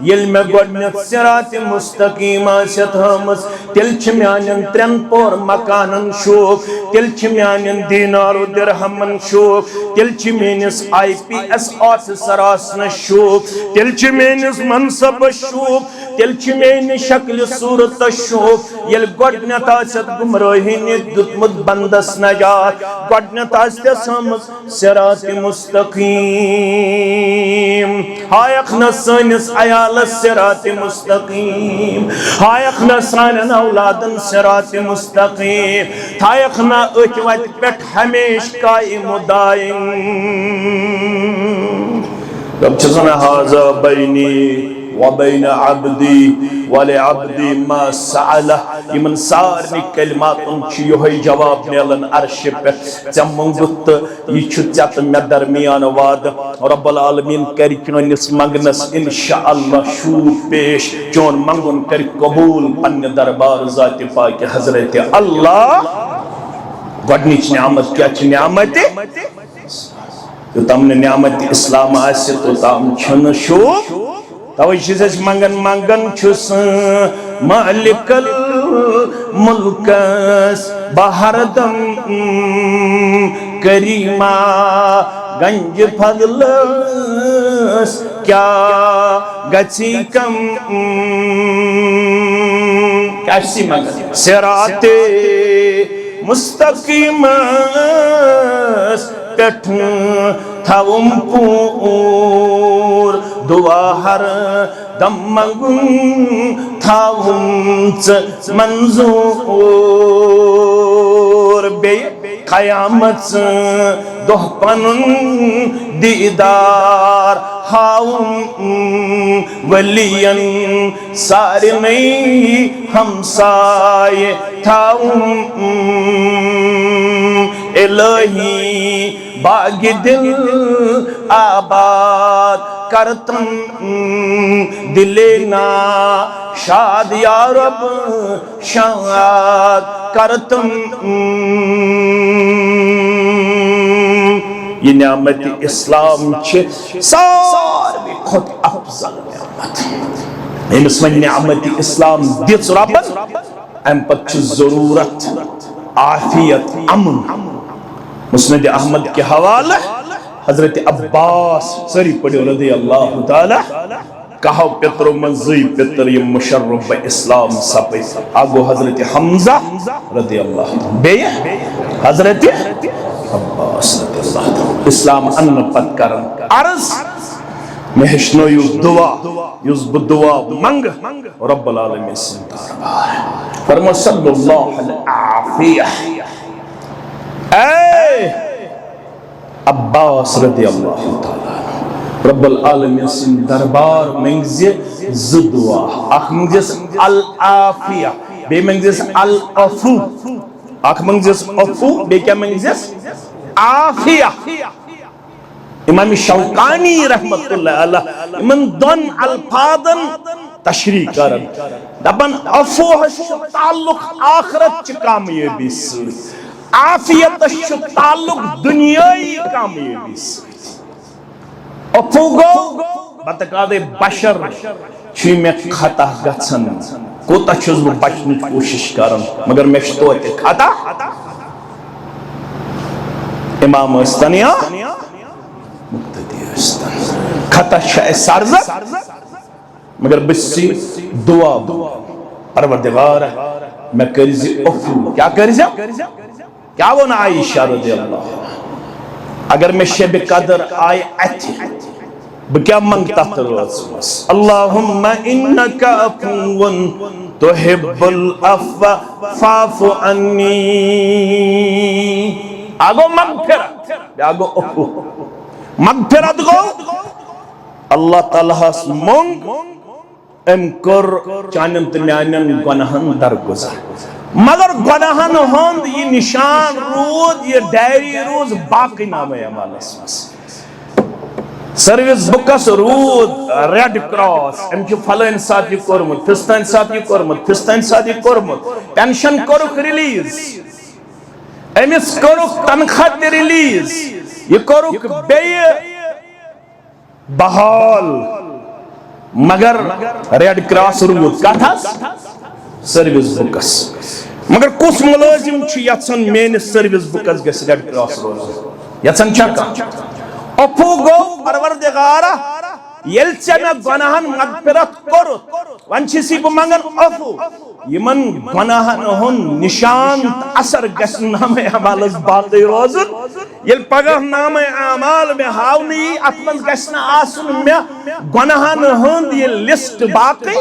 یل میں گوڑنیت صراط مستقیم آسیت ہمس تیل چھ میانین ترین پور مکانن شوق تیل چھ میانین دینار و درہمن شوق تیل چھ means I P S officer آسن شوق تیل چھ مینس منصب شوق تیل چھ مین شکل صورت شوق یل گوڑنیت آسیت گمراہین دتمت بندس نجات گوڑنیت آسیت ہمس صراط مستقیم ہائق نسانس عیال صراط مستقیم ہائق نسان اولادن صراط مستقیم ہائق نا اچوت پیٹ ہمیش قائم و دائم رب چزنا حاضر بینی وبین عبدی ولعبدی ما سعلہ یمن سارنی کلماتن چھ یہی جواب نیلن عرش پہ ژے منگت یہ چھ ژے تہ مے درمیان وعدہ رب العالمین کر چونس منگنس انشاءاللہ شور پیش چون منگن کر قبول پنہ دربار ذات پاک حضرت اللہ گۄڈنِچ نعمت کیا چھ نعمت یوتام نعمت اسلام آسہ توتام چھن شوق توئی چیز منگن منگن چھس مالک الملکس بہردم کریمہ گنج فضلس کیا گچی کم کیسی منگن صراط مستقیم پٹھ تھاوم پور دعا ہر دم منگن تھاوم منظور بے قیامت دہ پنن دیدار ہاؤم ولین سارنی ہمسائے تھاؤم الہی باغ دل آباد کرتم دلینا شاد یا رب شاد کرتم یہ نعمت اسلام چھ ساروی خود افضل نعمت امس ون نعمت اسلام دِژ ربن ام پتہ چھ ضرورت عافیت امن مسند احمد کے حوالہ حضرت عباس سری پڑھو رضی اللہ تعالی کہو پترو منزی پتر یہ مشرف اسلام سپے آگو حضرت حمزہ رضی اللہ تعالی بے حضرت عباس رضی اللہ تعالی اسلام ان پت کرن عرض مہشنو یوز دعا یوز بدعا منگ رب العالمین سنتار فرما صلی اللہ علیہ اے عباس رضی اللہ تعالی رب العالمین سن دربار منگزی زدعا اخ منگزیس العافیہ بے منگزیس العفو اخ منگزیس عفو بے کیا منگزیس عافیہ امام شوقانی رحمت اللہ علیہ من دون الفاظن تشریح کرن دبن عفو تعلق آخرت چی کامیابی سے عافیت تعلق دنیای کامیابی سے عفو گو بتقاضے بشر چھ میں خطا گژھن کوتا چھس بہ بچنٕچ کوشش کرن مگر میں چھِ توتہِ خطا امام ٲسۍتن یا مقتدی ٲسۍتن خطا چھِ اَسہِ سرزد مگر بہٕ چھُسے دعا پروردگار میں کرزِ عفو کیا کرزِ کیا وہ نا عائشہ رضی اللہ اگر میں شب قدر آئے اتھی بکیا منگتا تروز اللہم انکا عفون تحب العفو فاعف عنی آگو مغفرت آگو عفو مغفرت گو اللہ تعالیٰ مونگ ام کر چانن تمیانن گناہن درگزر مگر گناہن ہوند یہ نشان رود یہ ڈائری روز باقی نام اعمال اسمس سروس بکس رود ریڈ کراس ام چھ فلن سات یہ کورمت فستان سات یہ کورمت فستان سات یہ کورمت پینشن کورک ریلیز امس کورک تنخواہ تہ ریلیز یہ کورک بی بحال مگر ریڈ کراس رود کتھا سروس بکس مگر کس ملازم چھ یژھان میانس سروس بکس گژھِ ریڈ کراس روزُن یژھان چھا کانٛہہ اپو گو پروردگارہ یل چھ میں گناہن مغفرت کرت ون چھ بہ منگن اپو یمن گناہن ہن نشان اثر گژھِ نام اعمالس باقی روزن یل پگہ نام اعمال میں ہاونی ات من گژھِ نہ آسن میں گناہن ہند یہ لسٹ باقی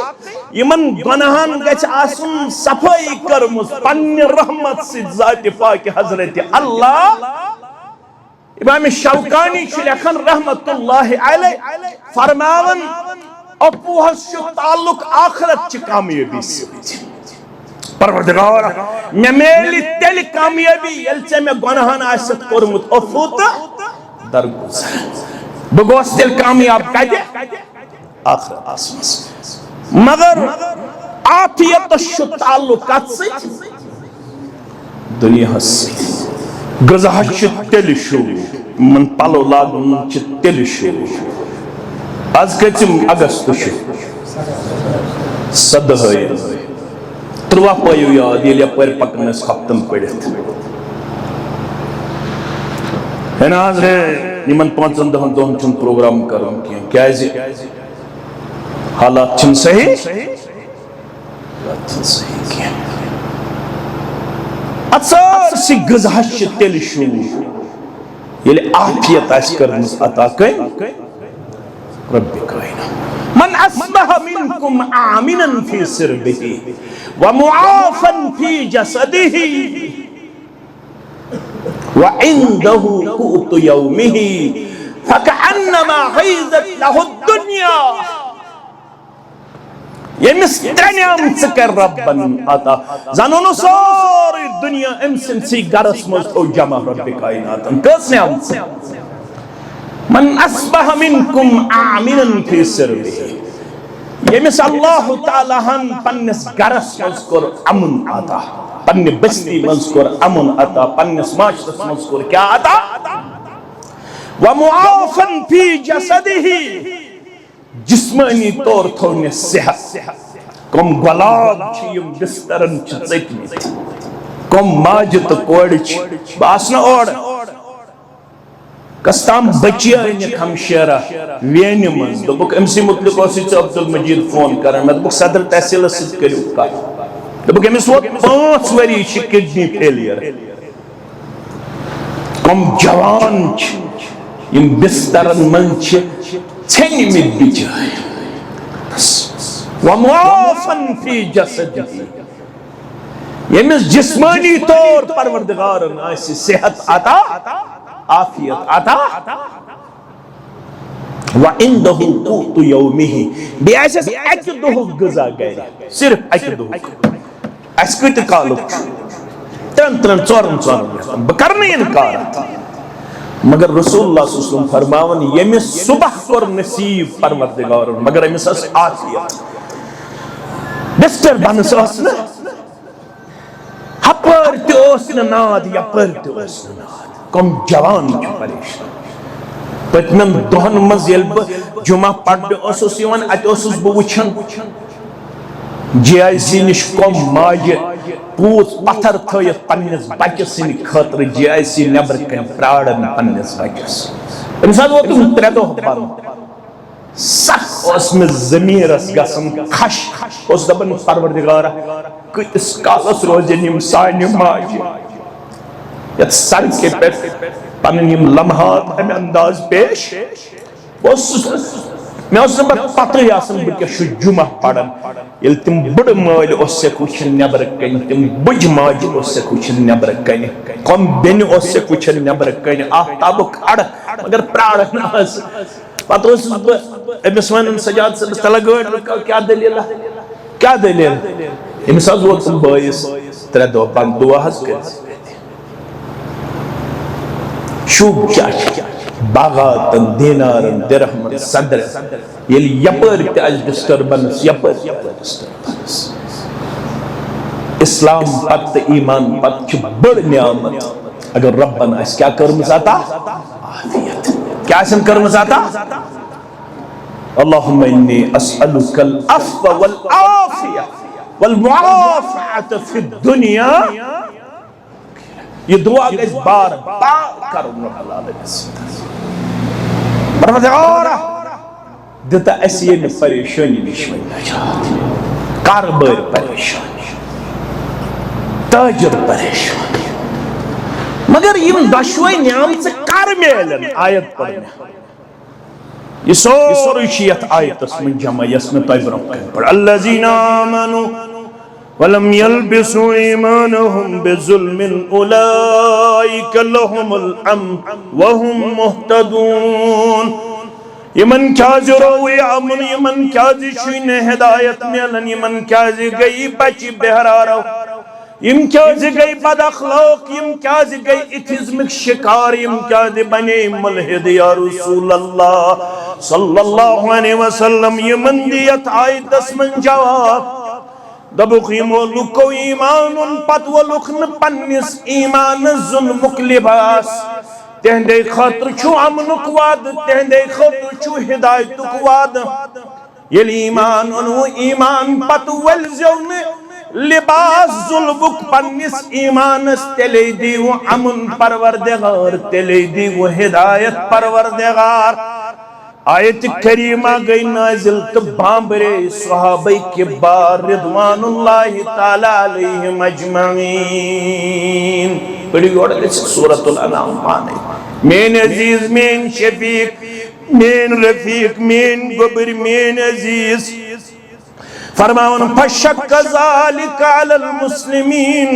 یمن گناہن گژھِ آسن صفائی کرمز پنہ رحمت سے ذات پاک حضرت اللہ امام شوکانی چھ لکھن رحمت اللہ علیہ فرماون اپوہس چھ تعلق آخرت چھ کامیابی سے پروردگار میں میلی تیل کامیابی یل چھ میں گناہن آست کرمت افو تہ درگزر بگوس تیل کامیاب کدے آخرت آسمس مگر عافیت چھ تعلق کت سے دنیا سے غذا چھ تیل شروع من پلو لاگن چھ تیل شروع آز کچم اگست چھ صدہائی تروا پایو یاد یل یپر پکنس ہفتن پڑھت ہے نا آز ہے یمن 5 دہن چون پروگرام کروں کیا حالات چھن صحیح حالات چھن صحیح کیا اثر سی غذا چھ تیل شروع یل عافیت آس کرنس عطا کن رب کائنات من اصبح منکم آمنا فی سربہ ومعافا فی جسدہ وعندہ قوت یومہ فکأنما حیزت لہ الدنیا یمس ترنیام ذکر ربن عطا زنون ساری دنیا امسن سی گرس مزتو جمع رب کائنات کس نیام من اصبح منکم آمنا فی سربہ یمس اللہ تعالیٰ ہن پنس گرس مذکر امن عطا پن بستی مذکر امن عطا پنس معاشرس مذکر کیا عطا ومعافا فی جسدہ جسمانی طور تھونے صحت کم گلاب چیم بسترن چیت کم ماجت کوڑ چھ باسنا اوڑ کستام بچیا انیک ہمشیرہ وینی منز دبک امسی مطلق اسی چھ عبدالمجید فون کرن میں دبک صدر تحصیل سید کریو کا دبک امس وقت 5 وری چھ کڈنی فیلیر کم جوان چھ یم بسترن من چھ چھنی میں بچائے ومعافا فی جسدہ یمس جسمانی طور پروردگارن آسی صحت عطا عافیت عطا وعندہ قوت یومہ بی ایسے ایک دہو غذا گئے صرف ایک دہو اس کو اتقالک 3 بکرنے انکار مگر رسول اللہ صلی اللہ علیہ وسلم فرماون یمس صبح کر نصیب پروردگارن مگر یمس اس عافیت بستر بنس اسنا ہپر تے اسنا ناد یپر تے اسنا ناد کم جوان چھ پریشان پتمن دہن مز یل بہ جمعہ پڑھ اسس یوان ات اسس بہ وچھن جی آئی سی نش کم ماجہ پوت پتھر تھویت پننس بچس سن خاطر جی آئی سی نبر کن پراڑن پننس بچس انسان وہ تم 3 دہ پرن سخ اس میں ضمیرس گسن خش اس دبن پروردگارہ کتس کالس روزن یم سانہ ماجہ یت سڑکہ پہ پنن یم لمحات ہمیں انداز پیش میں اس نمبر پتہ آسن بہ کیا جمعہ پڑھن یل تم بڑ مال اسک وچھن نبر کن تم بج ماج اسک وچھن نبر کن کم بین اسک وچھن نبر کن آفتابک اڑ مگر پراڑن آس پتہ اس امس ون سجاد صاحب تلا گڑ کیا دلیل کیا دلیل امس حظ ووت بٲیِس 3 دۄہ بند دعا حظ کر شوب کیا باغات دینار درہم صدر یل یپر تاج ڈسٹربنس یپر ڈسٹربنس اسلام پت ایمان پت چھ بڑ نعمت اگر ربنا اس کیا کرمز عطا عافیت کیا اسن کرمز عطا اللہم انی اسألک العفو والعافیہ والمعافعة فی الدنیا یہ دعا گئیس بار بار کرم رب العالمین پروردگارہ دیتا ایسی یہ پریشانی نشوئی نجات کاربر پریشانی تاجر پریشانی مگر یہ دشوئی نعم سے کار میلن آیت پڑھنے یہ سوری شیعت آیت اس من جمع یسم طیبرم پر الذین آمنوا ولم يلبسوا ایمانهم بظلم اولئک لهم الامن وهم مہتدون یمن کیازی روی امن یمن کیازی شوین ہدایت میلن یمن کیازی گئی بچی بہرارو یم کیازی گئی بد اخلاق یم کیازی گئی اتھزمک شکار یم کیازی بنے ملحد یا رسول اللہ صلی اللہ علیہ وسلم یمن دیت آئی دس من جواب دبوخ یمو لکو ایمان پت و لکن پنس ایمان ظلمک لباس تہندے خاطر چھو امنک واد تہندے خاطر چھو ہدایتک واد یل ایمان انو ایمان پت والزون لباس ظلمک پنس ایمانس تلی دیو امن پروردگار تلی دیو ہدایت پروردگار آیت کریمہ گئی نازل تو بامبرے صحابہ کبار رضوان اللہ تعالی علیہم اجمعین بڑی گوڑا جیسے سورة الانعام پانے مین عزیز مین شفیق مین رفیق مین گبر مین عزیز فرماؤن فشک ذالک علی المسلمین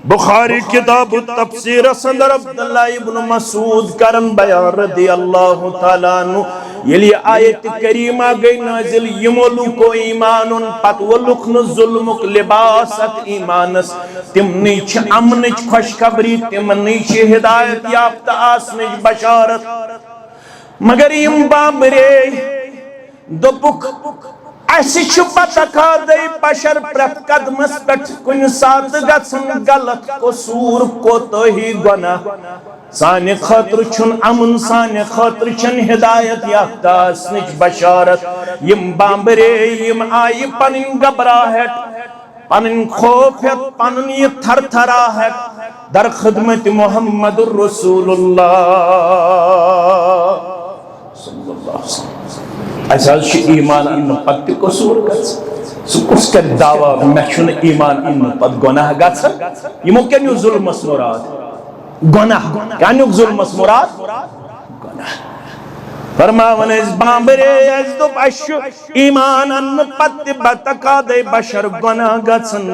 بخاری کتاب التفسیر صدر عبداللہ ابن مسعود کرن بیان رضی اللہ تعالیٰ عنہ یلی آیت کریمہ گئی نازل یمولو کو ایمانن پت ولکن ظلمک لباست ایمانس تم نیچ امنچ خوشخبری تم نیچ ہدایت یافت آسنچ بشارت مگر یم بامرے دپک ایسی چھپا تکادئی بشر پرت قدمس پٹ کن ساتھ گھن غلط قصور کوتہی گناہ سانے خاطر چھن امن سانے خاطر چھن ہدایت یافتہ آسنچ بشارت یم بامبرے یم آئی پنن گھبراہٹ پنن خوفیت پنن یہ تھر تھراہٹ در خدمت محمد الرسول اللہ صلی اللہ علیہ وسلم ایسا چھ ایمان ان پت قصور گھس سو کس کر دعویٰ میں چھن ایمان ان پت گناہ گھس یمو کنیو ظلم مراد گناہ کنیو ظلم مراد گناہ فرماون اس بامبرے اس دو بشو ایمان ان پت بتقادے بشر گناہ گھسن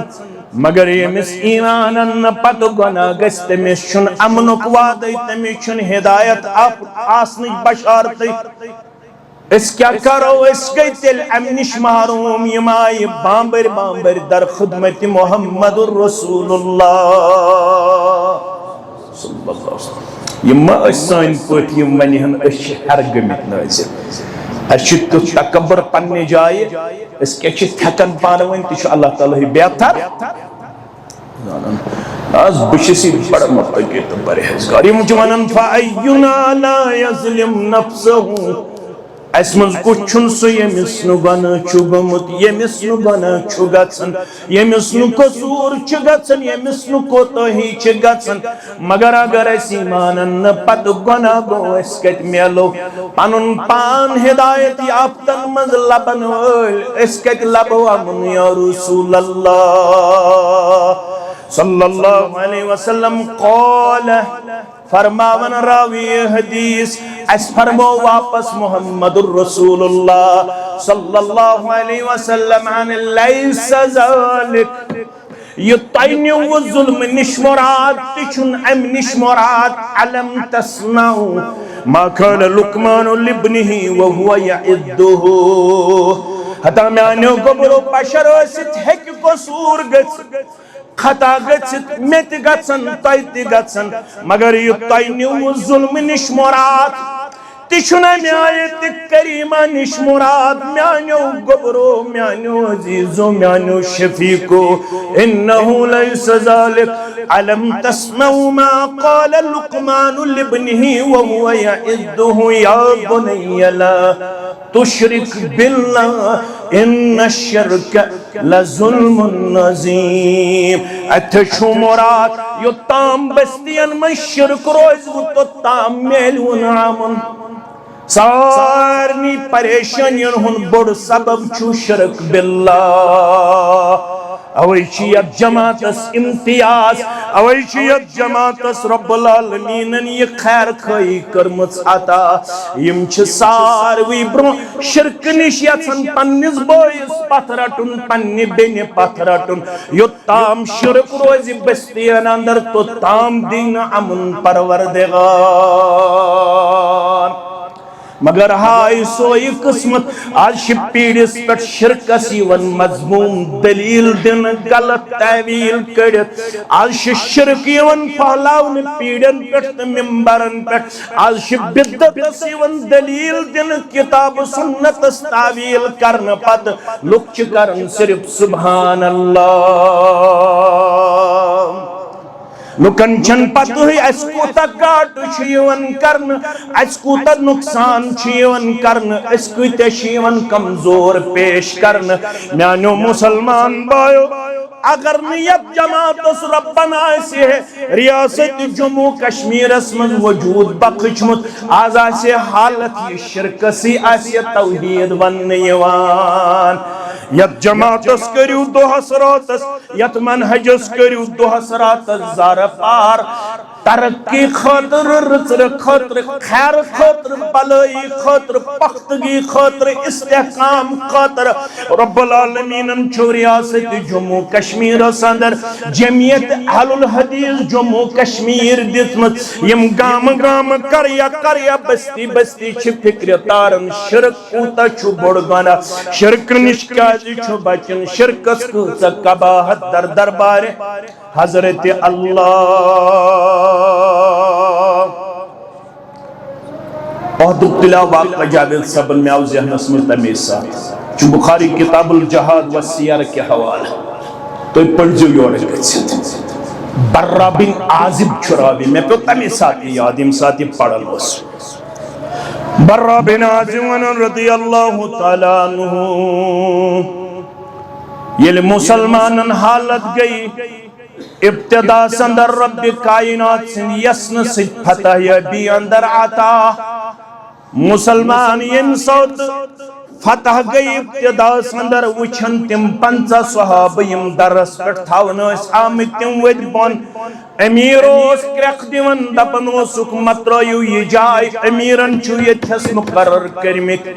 مگر یمس ایمان ان پت گناہ گھس تمس چھن امنک وعدے تمس چھن ہدایت آسنچ بشارت اس کیا کرو اس گئی تل امنش محروم یمائی بامبر بامبر در خدمت محمد الرسول اللہ صلی اللہ علیہ وسلم یما اسان پت یم ونہن اچھ ہر گمت نازل اچھ تو تکبر پننے جائے اس کے اچھ تھکن پانوین تیش اللہ تعالی بہتر آز بشسی بڑا مطلقی تو پرہیزگار یم جوانن فَأَيُّنَا لَا يَظْلِمْ نَفْسَهُ اس منز کچھن سو یمس نو گناہ چھو گمت یمس نو گناہ چھو گژھن یمس نو قصور چھ گژھن یمس نو کوتاہی چھ گژھن مگر اگر اس ایمانن پت گناہ گو اس کت میلو پنن پان ہدایت یافتن منز لبن وول اس کت لبو امن یا رسول اللہ صلی اللہ علیہ وسلم قال فرماون راوی حدیث اس فرمو واپس محمد الرسول اللہ صلی اللہ علیہ وسلم عن لیس ذالک یہ تینیو ظلم نشمرات تچن ام نشمرات علم تسمعو ما کال لکمان لبنہی وہو یعدہو حتی میں آنیو گبرو بشر ست حق قصور گت خطا گژھِتھ مےٚ تہِ گژھن تۄہہِ تہِ گژھن مگر یہِ تۄہہِ نِوٕ ظُلمہٕ نِش مُراد تہِ چھُنہ میٛانہِ تہِ کریٖمہ نِش مُراد میٛانیو گوٚبرو میٛانیو عزیٖزو میٛانیو شفیٖقو إنه ليس ذلك ألم تسمعوا ما قال لقمان لابنه وهو يعظه يا بني لا تشرك بالله إن الشرك لظلم عظيم اتھو مراد یوتام بستین من شرک روز توتام میلون امن سارنی پریشانین ہن بڑ سبب چھو شرک باللہ اوئی چیت جماعتس امتیاز اوئی چیت جماعتس رب العالمینن یہ خیر خواہی کرمت عطا یم چھ ساروی برو شرک نش یژھن پننس بٲیس پتھ رٹن پننہ بیٚنہِ پتھ رٹن یوتام شرک روزِ بستین اندر توتام دین امن پروردگار مگر ہائی سوئی قسمت آج پیڑس پٹ شرکس یون مضمون دلیل دن غلط تعویل کڑت آج شرک یون پھلاون پیڑن پٹ ممبرن پٹ آج بدعت یون دلیل دن کتاب سنت تعویل کرن پت لکھ کرن صرف سبحان اللہ لکن چن پتہ اس کوتا گاٹ چھیون کرن اس کوتا نقصان چھیون کرن اس کوتا چھیون کمزور پیش کرن میانو مسلمان بایو اگر نیت جماعت اس ربنا سے ریاست جموں کشمیر اسمن وجود بخشمت آزا سے حالت یہ شرک سی آسی توحید ون یوان یت جماعت اس کریو دو حسراتس یت منحجس کریو دو حسراتس زار پار ترقی خاطر رزق خاطر خیر خاطر بلائی خاطر پختگی خاطر استحکام خاطر رب العالمین چھو ریاست جموں کشمیر سندر جمعیت اہل الحدیث جموں کشمیر دتمت یم گام گام کریا بستی بستی چھ فکر تارن شرک کوتا چھو بڑ گانا شرک نشکازی چھو بچن شرکس کوتا قباحت در دربار حضرت اللہ عہد ابتلا واقع جاوید صبن میں آو ذہن اسمر تمیسا چو بخاری کتاب الجہاد و سیار کے حوالہ تو پڑھ جو یورے گئت برہ بن عازب چھراوی میں پہ تمیساتی یادیم ساتی پڑھل بس برہ بن عازب رضی اللہ تعالیٰ عنہ یہ مسلمان حالت گئی ابتدا سندر رب کائنات سن یسن ست فتح یبی اندر عطا مسلمان یم صوت فتح گئی ابتدا سندر وچھن تم 50 صحابہ یم درس پٹ تھاون اس آمد تم ود بون امیر اس کرخ دیون دپن اسک مترایو یہ جائے امیرن چھو یہ تھس مقرر کرمت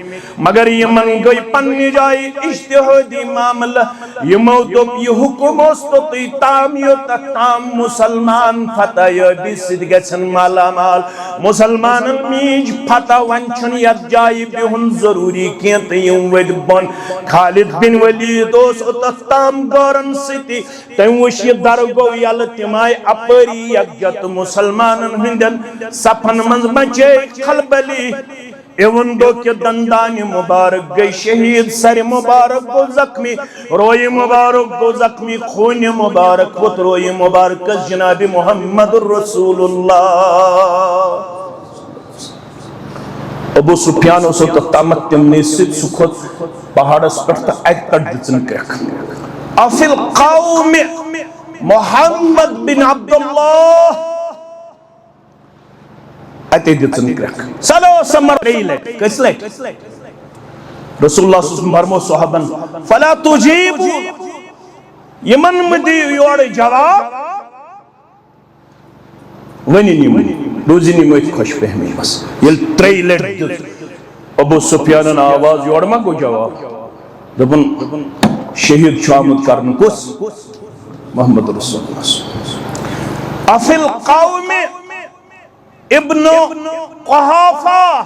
مگر یمن گئی پنی جائے اجتہادی معاملہ یمو تو یہ حکم استطی تام تام مسلمان فتح یبی سد گچن مالا مال مسلمان میج فتح ونچن یت جائے بہن ضروری کینت یم ود بون خالد بن ولید اس اتتام گورن ستی تم وش یہ درگو یل تمائی اپری یکجت مسلمانن ہندن سپن منز بچے خلبلی ایون دو کے دندان مبارک گئی شہید سر مبارک کو زخمی روئی مبارک کو زخمی خون مبارک وط روئی مبارک جناب محمد رسول اللہ ابو سفیان اسو تتامت تمنی ست سکھت پہاڑ اس پڑھتا ایک کٹ دچن کرک افی القوم محمد بن عبداللہ ایتے دچن کرک سلو سمر گئی لیٹ کس لیٹ رسول اللہ صلی اللہ علیہ وسلم فرمو صحابن فلا تجیبو یمن مدی یوڑ جواب ونی نیمونی روزی نیمویت خوش فہمی بس یل تری لیٹ دت ابو سفیانن آواز یوڑ ما کو جواب دبن شہید شامد کرن کس محمد رسول اللہ افی القوم ابن قحافہ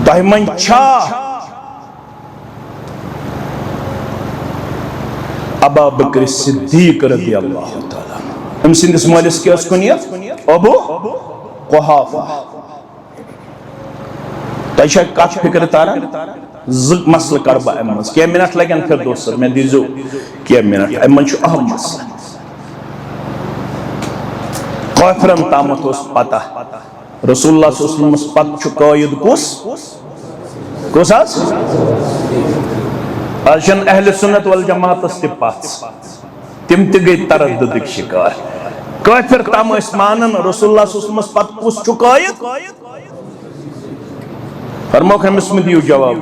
تہ من چھا ابا بکر صدیق رضی اللہ تعالیٰ ام سندس مالس کی اس کنیت ابو قحافہ تیشہ کچھ فکر تارا زک مسئلہ کربا امس کیا منٹ لگن پھر دوسر میں دیزو کیا منٹ امن شو اہم مسئلہ قیفرن تامت اس پتا رسول اللہ صلی اللہ علیہ وسلم پت چھو قائد کس آس آشان اہل سنت والجماعت استپات تم تگئی ترددک شکار قیفر تام اس مانن رسول اللہ صلی اللہ علیہ وسلم پت کس چھو قائد فرموک ہم اس میں دیو جواب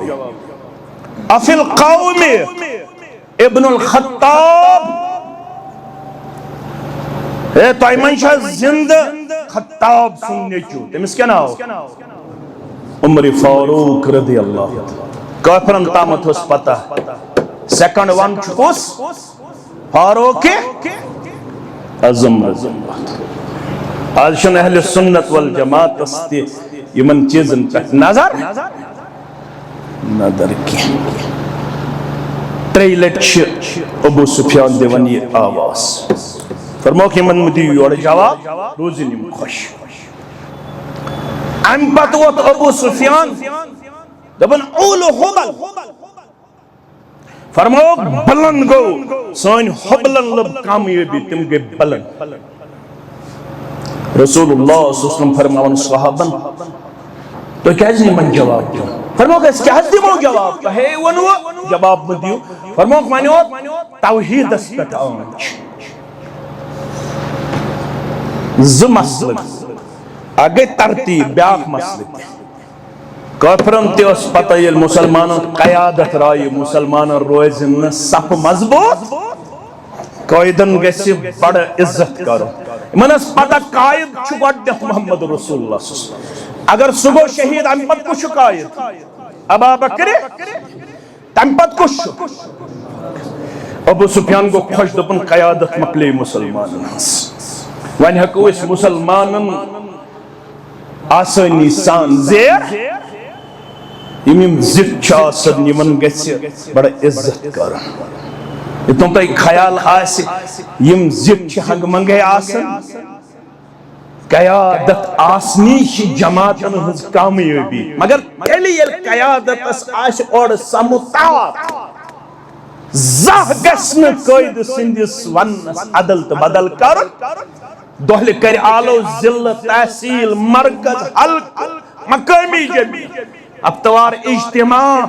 افی القوم ابن الخطاب اے تو ایمن شاہ زند خطاب سننے چو تمس کیا ناو عمر فاروق رضی اللہ کافرن تامت اس پتا سیکنڈ ون چکوس فاروق عظم رضی اللہ آجشن اہل سنت والجماعت استی یمن چیزن پہ نظر کی تریلٹ ابو سفیان دیون یہ آواز فرمو کہ من مدیو اور جواب روزی نیم خوش ام پتوت ابو سفیان دبن اولو حبل فرمو بلن گو سوین حبلن لب کامیابی تم گے بلن رسول اللہ صلی اللہ علیہ وسلم فرماؤن صحابن تو کیا جنی من جواب دیو فرمو کہ اس کے حد دیمو جواب تو ہے ونو جواب دیو فرمو کہ مانیو توحید اس پہ آنچ مسئلہ آگے ترتیب بیاق مسئلہ کافرن تے اس پتہ یہ مسلمانوں قیادت رائی مسلمانوں روزن سپ مضبوط قائدن گیسی بڑا عزت کرو من اس پتہ قائد چھوٹ دیت محمد رسول اللہ صلی اللہ علیہ وسلم اگر صبح شہید ہم پت کچھ قائد ابا بکر تم پت کچھ ابو سفیان کو خوش دپن قیادت مکلی مسلمان وانی حقو اس مسلمانن آسانی سان زیر یمیم زد چاسد یمن گیسی بڑا عزت کرن یہ تم تائی خیال آسی یم زد چی حق منگے آسن قیادت آسنی شی جماعتن ہز کامیابی مگر کلی یہ قیادت اس آش اور سمتار زہ گسن قید سندس ونس عدل بدل کر دہل کر آلو ذل تحصیل مرکز حلق مقامی جمی ابتوار اجتماع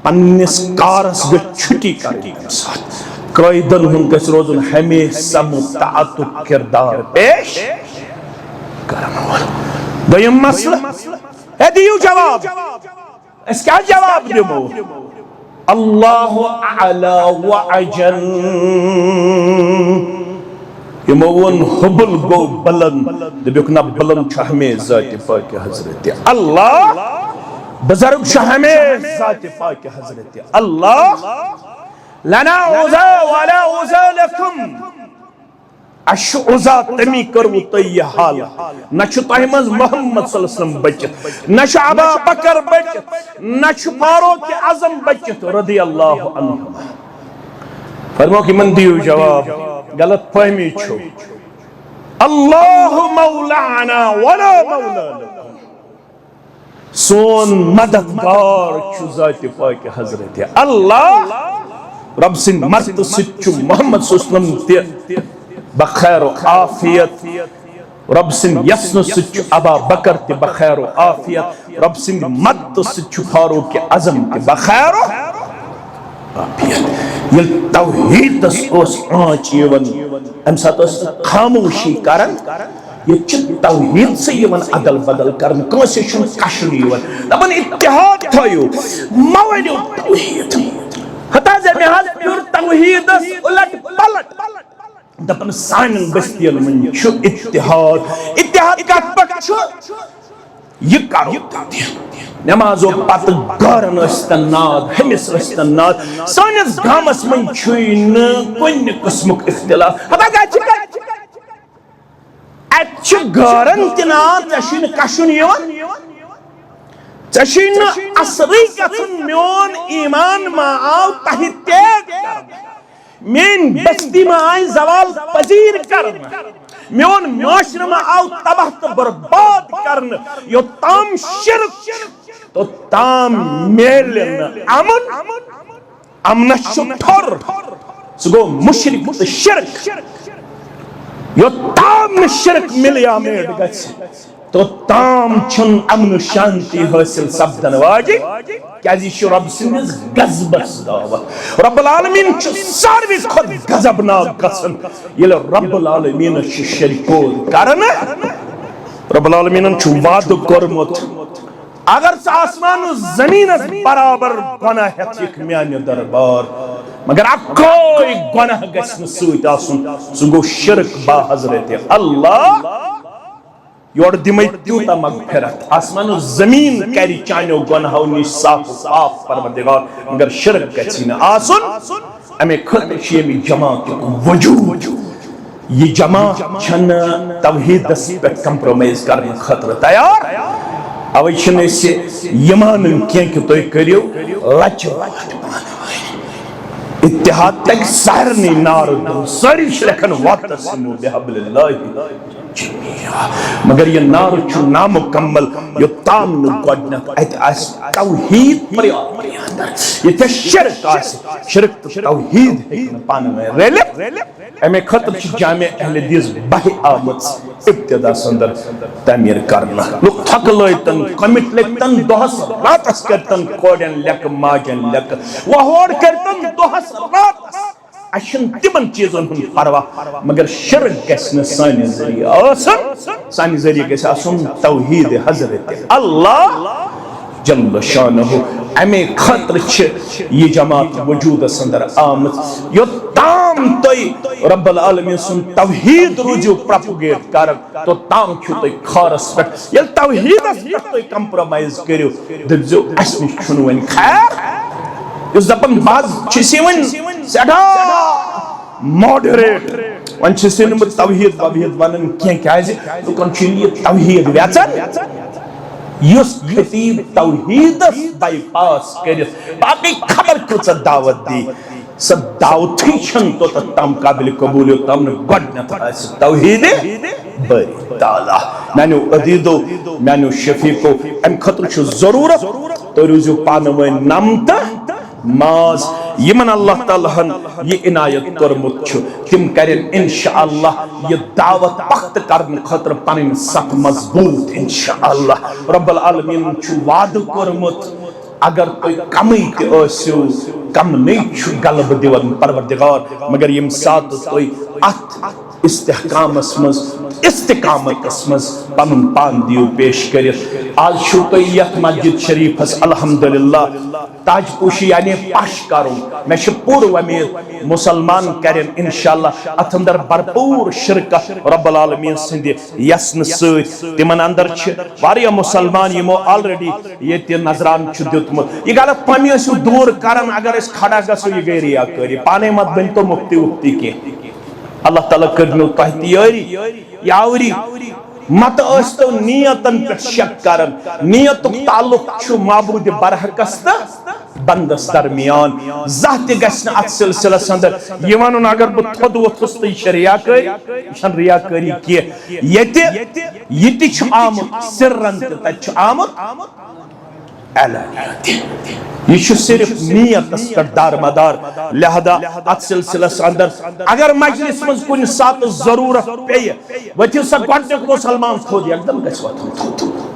پنس کارس گے چھٹی کریں ساتھ قائدن ہن کس روزن ہمیشہ متعت کردار پیش کرنا والا دویم مسئلہ ہے دیو جواب اس کیا جواب دیو اللہ اعلی وعجل یمون حبل گو بلن دبیکنا بلن چھہمے ذات پاک حضرت اللہ بزرگ شہمے ذات پاک حضرت اللہ لنا عزا ولا عزا لکم اش عزا تمی کرو تی حال نچ تحمز محمد صلی اللہ علیہ وسلم بچت نچ ابا بکر بچت نچ فاروق اعظم بچت رضی اللہ عنہ فرمو کہ من دیو جواب غلط فہمی چھو اللہ مولانا ولا مولا لکم سون مددگار چھو ذات پاک حضرت اللہ رب سن مرد سچو محمد صلی اللہ علیہ وسلم بخیر و آفیت رب سن یسن سچو ابا بکر تی بخیر و آفیت رب سن مرد سچو فاروق اعظم تی بخیر و آفیت یہ توحید اس آنچ یون امسات اس خاموشی کرن یہ چھ توحید سے یون عدل بدل کرن کانسی شن کشن یون دبن اتحاد تھایو مولیو توحید حتی زمین پیور توحید الٹ پلٹ دپن سائنن بستیل من چھو اتحاد کا پک چھو یہ کرو نمازو پت گارن استناد ہمس استناد سانس گامس من چھوین کن قسمک اختلاف حتی گا اچھ گارن تناد اشین کشن یون ژےٚ اصرٕے گژھُن میون ایمان ما آو تہہِ تیگ کرنہٕ میٲنۍ بستی ما آیہِ زوال پذیٖر کرنہٕ میون معاشرٕ ما آو تباہ تہٕ برباد کرنہٕ یوٚتام شرک توٚتام میلہِ نہٕ امن امنس چھُ ٹھوٚر سُہ گوٚو مُشرِک تہٕ شرک یوٚتام نہٕ شرک مِلیامیٹ گژھِ توٚتام چھُنہٕ امن و شانتی حٲصِل سپدن واجِنۍ کیازِ یہِ چھُ رۄب سٕنٛدِس غضبس دعوت رب العالمیٖن چھُ ساروی کھۄتہٕ غضبناک گژھان ییٚلہِ رب العالمیٖنس چھُ شریک کرنہٕ رب العالمیٖنن چھُ وعدٕ کوٚرمُت اگر ژٕ آسمان و زمینس برابر گۄناہ ہٮ۪تھ یِکھ میانہِ دربار مگر اکوے گۄناہ گژھِ نہٕ سۭتۍ آسُن سُہ گوٚو شرک با حضرت اللہ یورٕ دِمے تیوٗتاہ مغفرت آسمان و زمیٖن کرِ چانیو گۄناہو نِش صاف و صاف پروردگار مگر شرک گژھِ نہٕ آسُن امے خٲطرٕ چھُ ییٚمہِ جماعتُک وجوٗد یہ جماعت چھنہٕ توحیٖدس پٮ۪ٹھ کمپرومائز کرنہٕ خٲطرٕ تیار اوے چھِنہٕ أسۍ یہِ مانان کینٛہہ کہِ تُہۍ کٔرِو لچہِ وچہِ اتحاد تگہِ سارنٕے نعرٕ دیُن سٲری چھِ لیکھان واعتصموا بحبل اللہ مگر یہ نعرٕ چھُ نامُکمل یوٚتام نہٕ گۄڈنٮ۪تھ اتہِ آسہِ توحیٖد ییٚتہِ شرک آسہِ شرک تہٕ توحیٖد ہیٚکہِ نہٕ پانہٕ ؤنۍ رٔلِتھ امے خٲطرٕ چھِ جامع اہل حدیث بہہِ آمٕژ ابتداس اندر تعمیٖر کرنہٕ لُکھ تھکہٕ لٲگۍتن کمِٹ لٔگۍتن دۄہس راتس کٔرۍتن کورٮ۪ن لیٚکہٕ ماجٮ۪ن لیٚکہٕ وۄہور کٔرۍتن دۄہس راتس اسہِ چھُنہٕ تِمن چیٖزن ہُنٛد پرواہ مگر شرک گژھِ نہٕ سانہِ ذٔریعہٕ آسُن سانہِ ذٔریعہٕ گژھِ آسُن توحیٖد حضرت اللہ جل شانہ امے خاطر چھِ یہ جماعت وجودس اندر آمٕژ یوٚتام تُہۍ رب العالمیٖن سُنٛد توحیٖد روٗزِو پرٛوپگیٹ کران توٚتام چھُو تُہۍ خارس پٮ۪ٹھ ییٚلہِ توحیٖدس پٮ۪ٹھ تُہۍ کمپرومائز کٔرِو دٔپزیو اسہِ نِش چھُنہٕ وۄنۍ خیر یُس دپان بعض چھِ وۄنۍ سٮ۪ٹھاہ ماڈریٹ وۄنۍ چھِ نہٕ توحیٖد ووحیٖد ونان کینٛہہ کیازِ لُکن چھُنہٕ یہِ توحیٖد ویژان یُس خطیب توحیٖدس بائی پاس کٔرِتھ باقٕے خبر کۭژاہ دعوت دی سۄ دعوتٕے چھنہٕ توٚتتھ تام قابلِ قبوٗل یوٚتام نہٕ گۄڈنٮ۪تھ آسہِ توحیٖدِ باری تعالیٰ میانیو عزیٖزو میانیو شفیٖقو امہِ خٲطرٕ چھُ ضروٗرت تُہۍ روٗزِو پانہٕ ؤنۍ نم تہٕ ماز یمن اللہ تعالیٰ ہن یہ عنایت کوٚرمُت چھُ تِم کرن انشاءاللہ یہ دعوت پخت کرنہٕ خٲطرٕ پنٕنۍ صف مضبوٗط انشاءاللہ رب العالمیٖن چھُ وعدٕ کوٚرمُت اگر تُہۍ کمٕے تہِ ٲسِو کمنٕے چھُ غلبہٕ دِوان پروردگار مگر ییٚمہِ ساتہٕ تُہۍ اتھ استحکامس منٛز استقامتس منٛز پنُن پان دِیِو پیش کٔرِتھ آز چھُو تُہۍ یتھ مسجد شریفس الحمدللہ تاج پوشی یعنی پش کرُن مےٚ چھِ پوٗرٕ وۄمید مُسلمان کرن انشاءاللہ اتھ اندر بھرپوٗر شرکت رب العالمیٖن سٕنٛدِ یژنہٕ سۭتۍ تِمن اندر چھِ واریاہ مُسلمان یِمو آلریڈی ییٚتہِ نظران چھُ دیُتمُت یہِ غلط فہمی ٲسِو دوٗر کران اگر أسۍ کھڑا گژھو یہِ گٔے ریاکٲری پانے مت بٔنۍتو مُفتی وُفتی کینٛہہ اللہ تعالیٰ کٔرنو تۄہہِ تہِ یٲری یاوری مت ٲسۍتو نیتن پٮ۪ٹھ شک کران نیتُک تعلق چھُ معبوٗدِ برحقس تہٕ بندس درمیان زانٛہہ تہِ گژھِ نہٕ اتھ سلسلس اندر یہِ ونُن اگر بہٕ تھوٚد ووٚتھُس تہٕ یہِ چھِ ریاکٲری یہِ چھنہٕ ریاکٲری کینٛہہ ییٚتہِ یہِ تہِ چھُ آمُت سرن تہِ تتہِ چھُ آمُت علانیہ تہِ یہ چھُ صرف نیتس پٮ۪ٹھ دارمدار لہذا اتھ سلسلس اندر اگر مجلس منٛز کُنہِ ساتہٕ ضروٗرت پیٚیہِ ؤتھِو سا گۄڈنیُک مُسلمان تھوٚد یکدم گژھِ وۄتھُن تھوٚد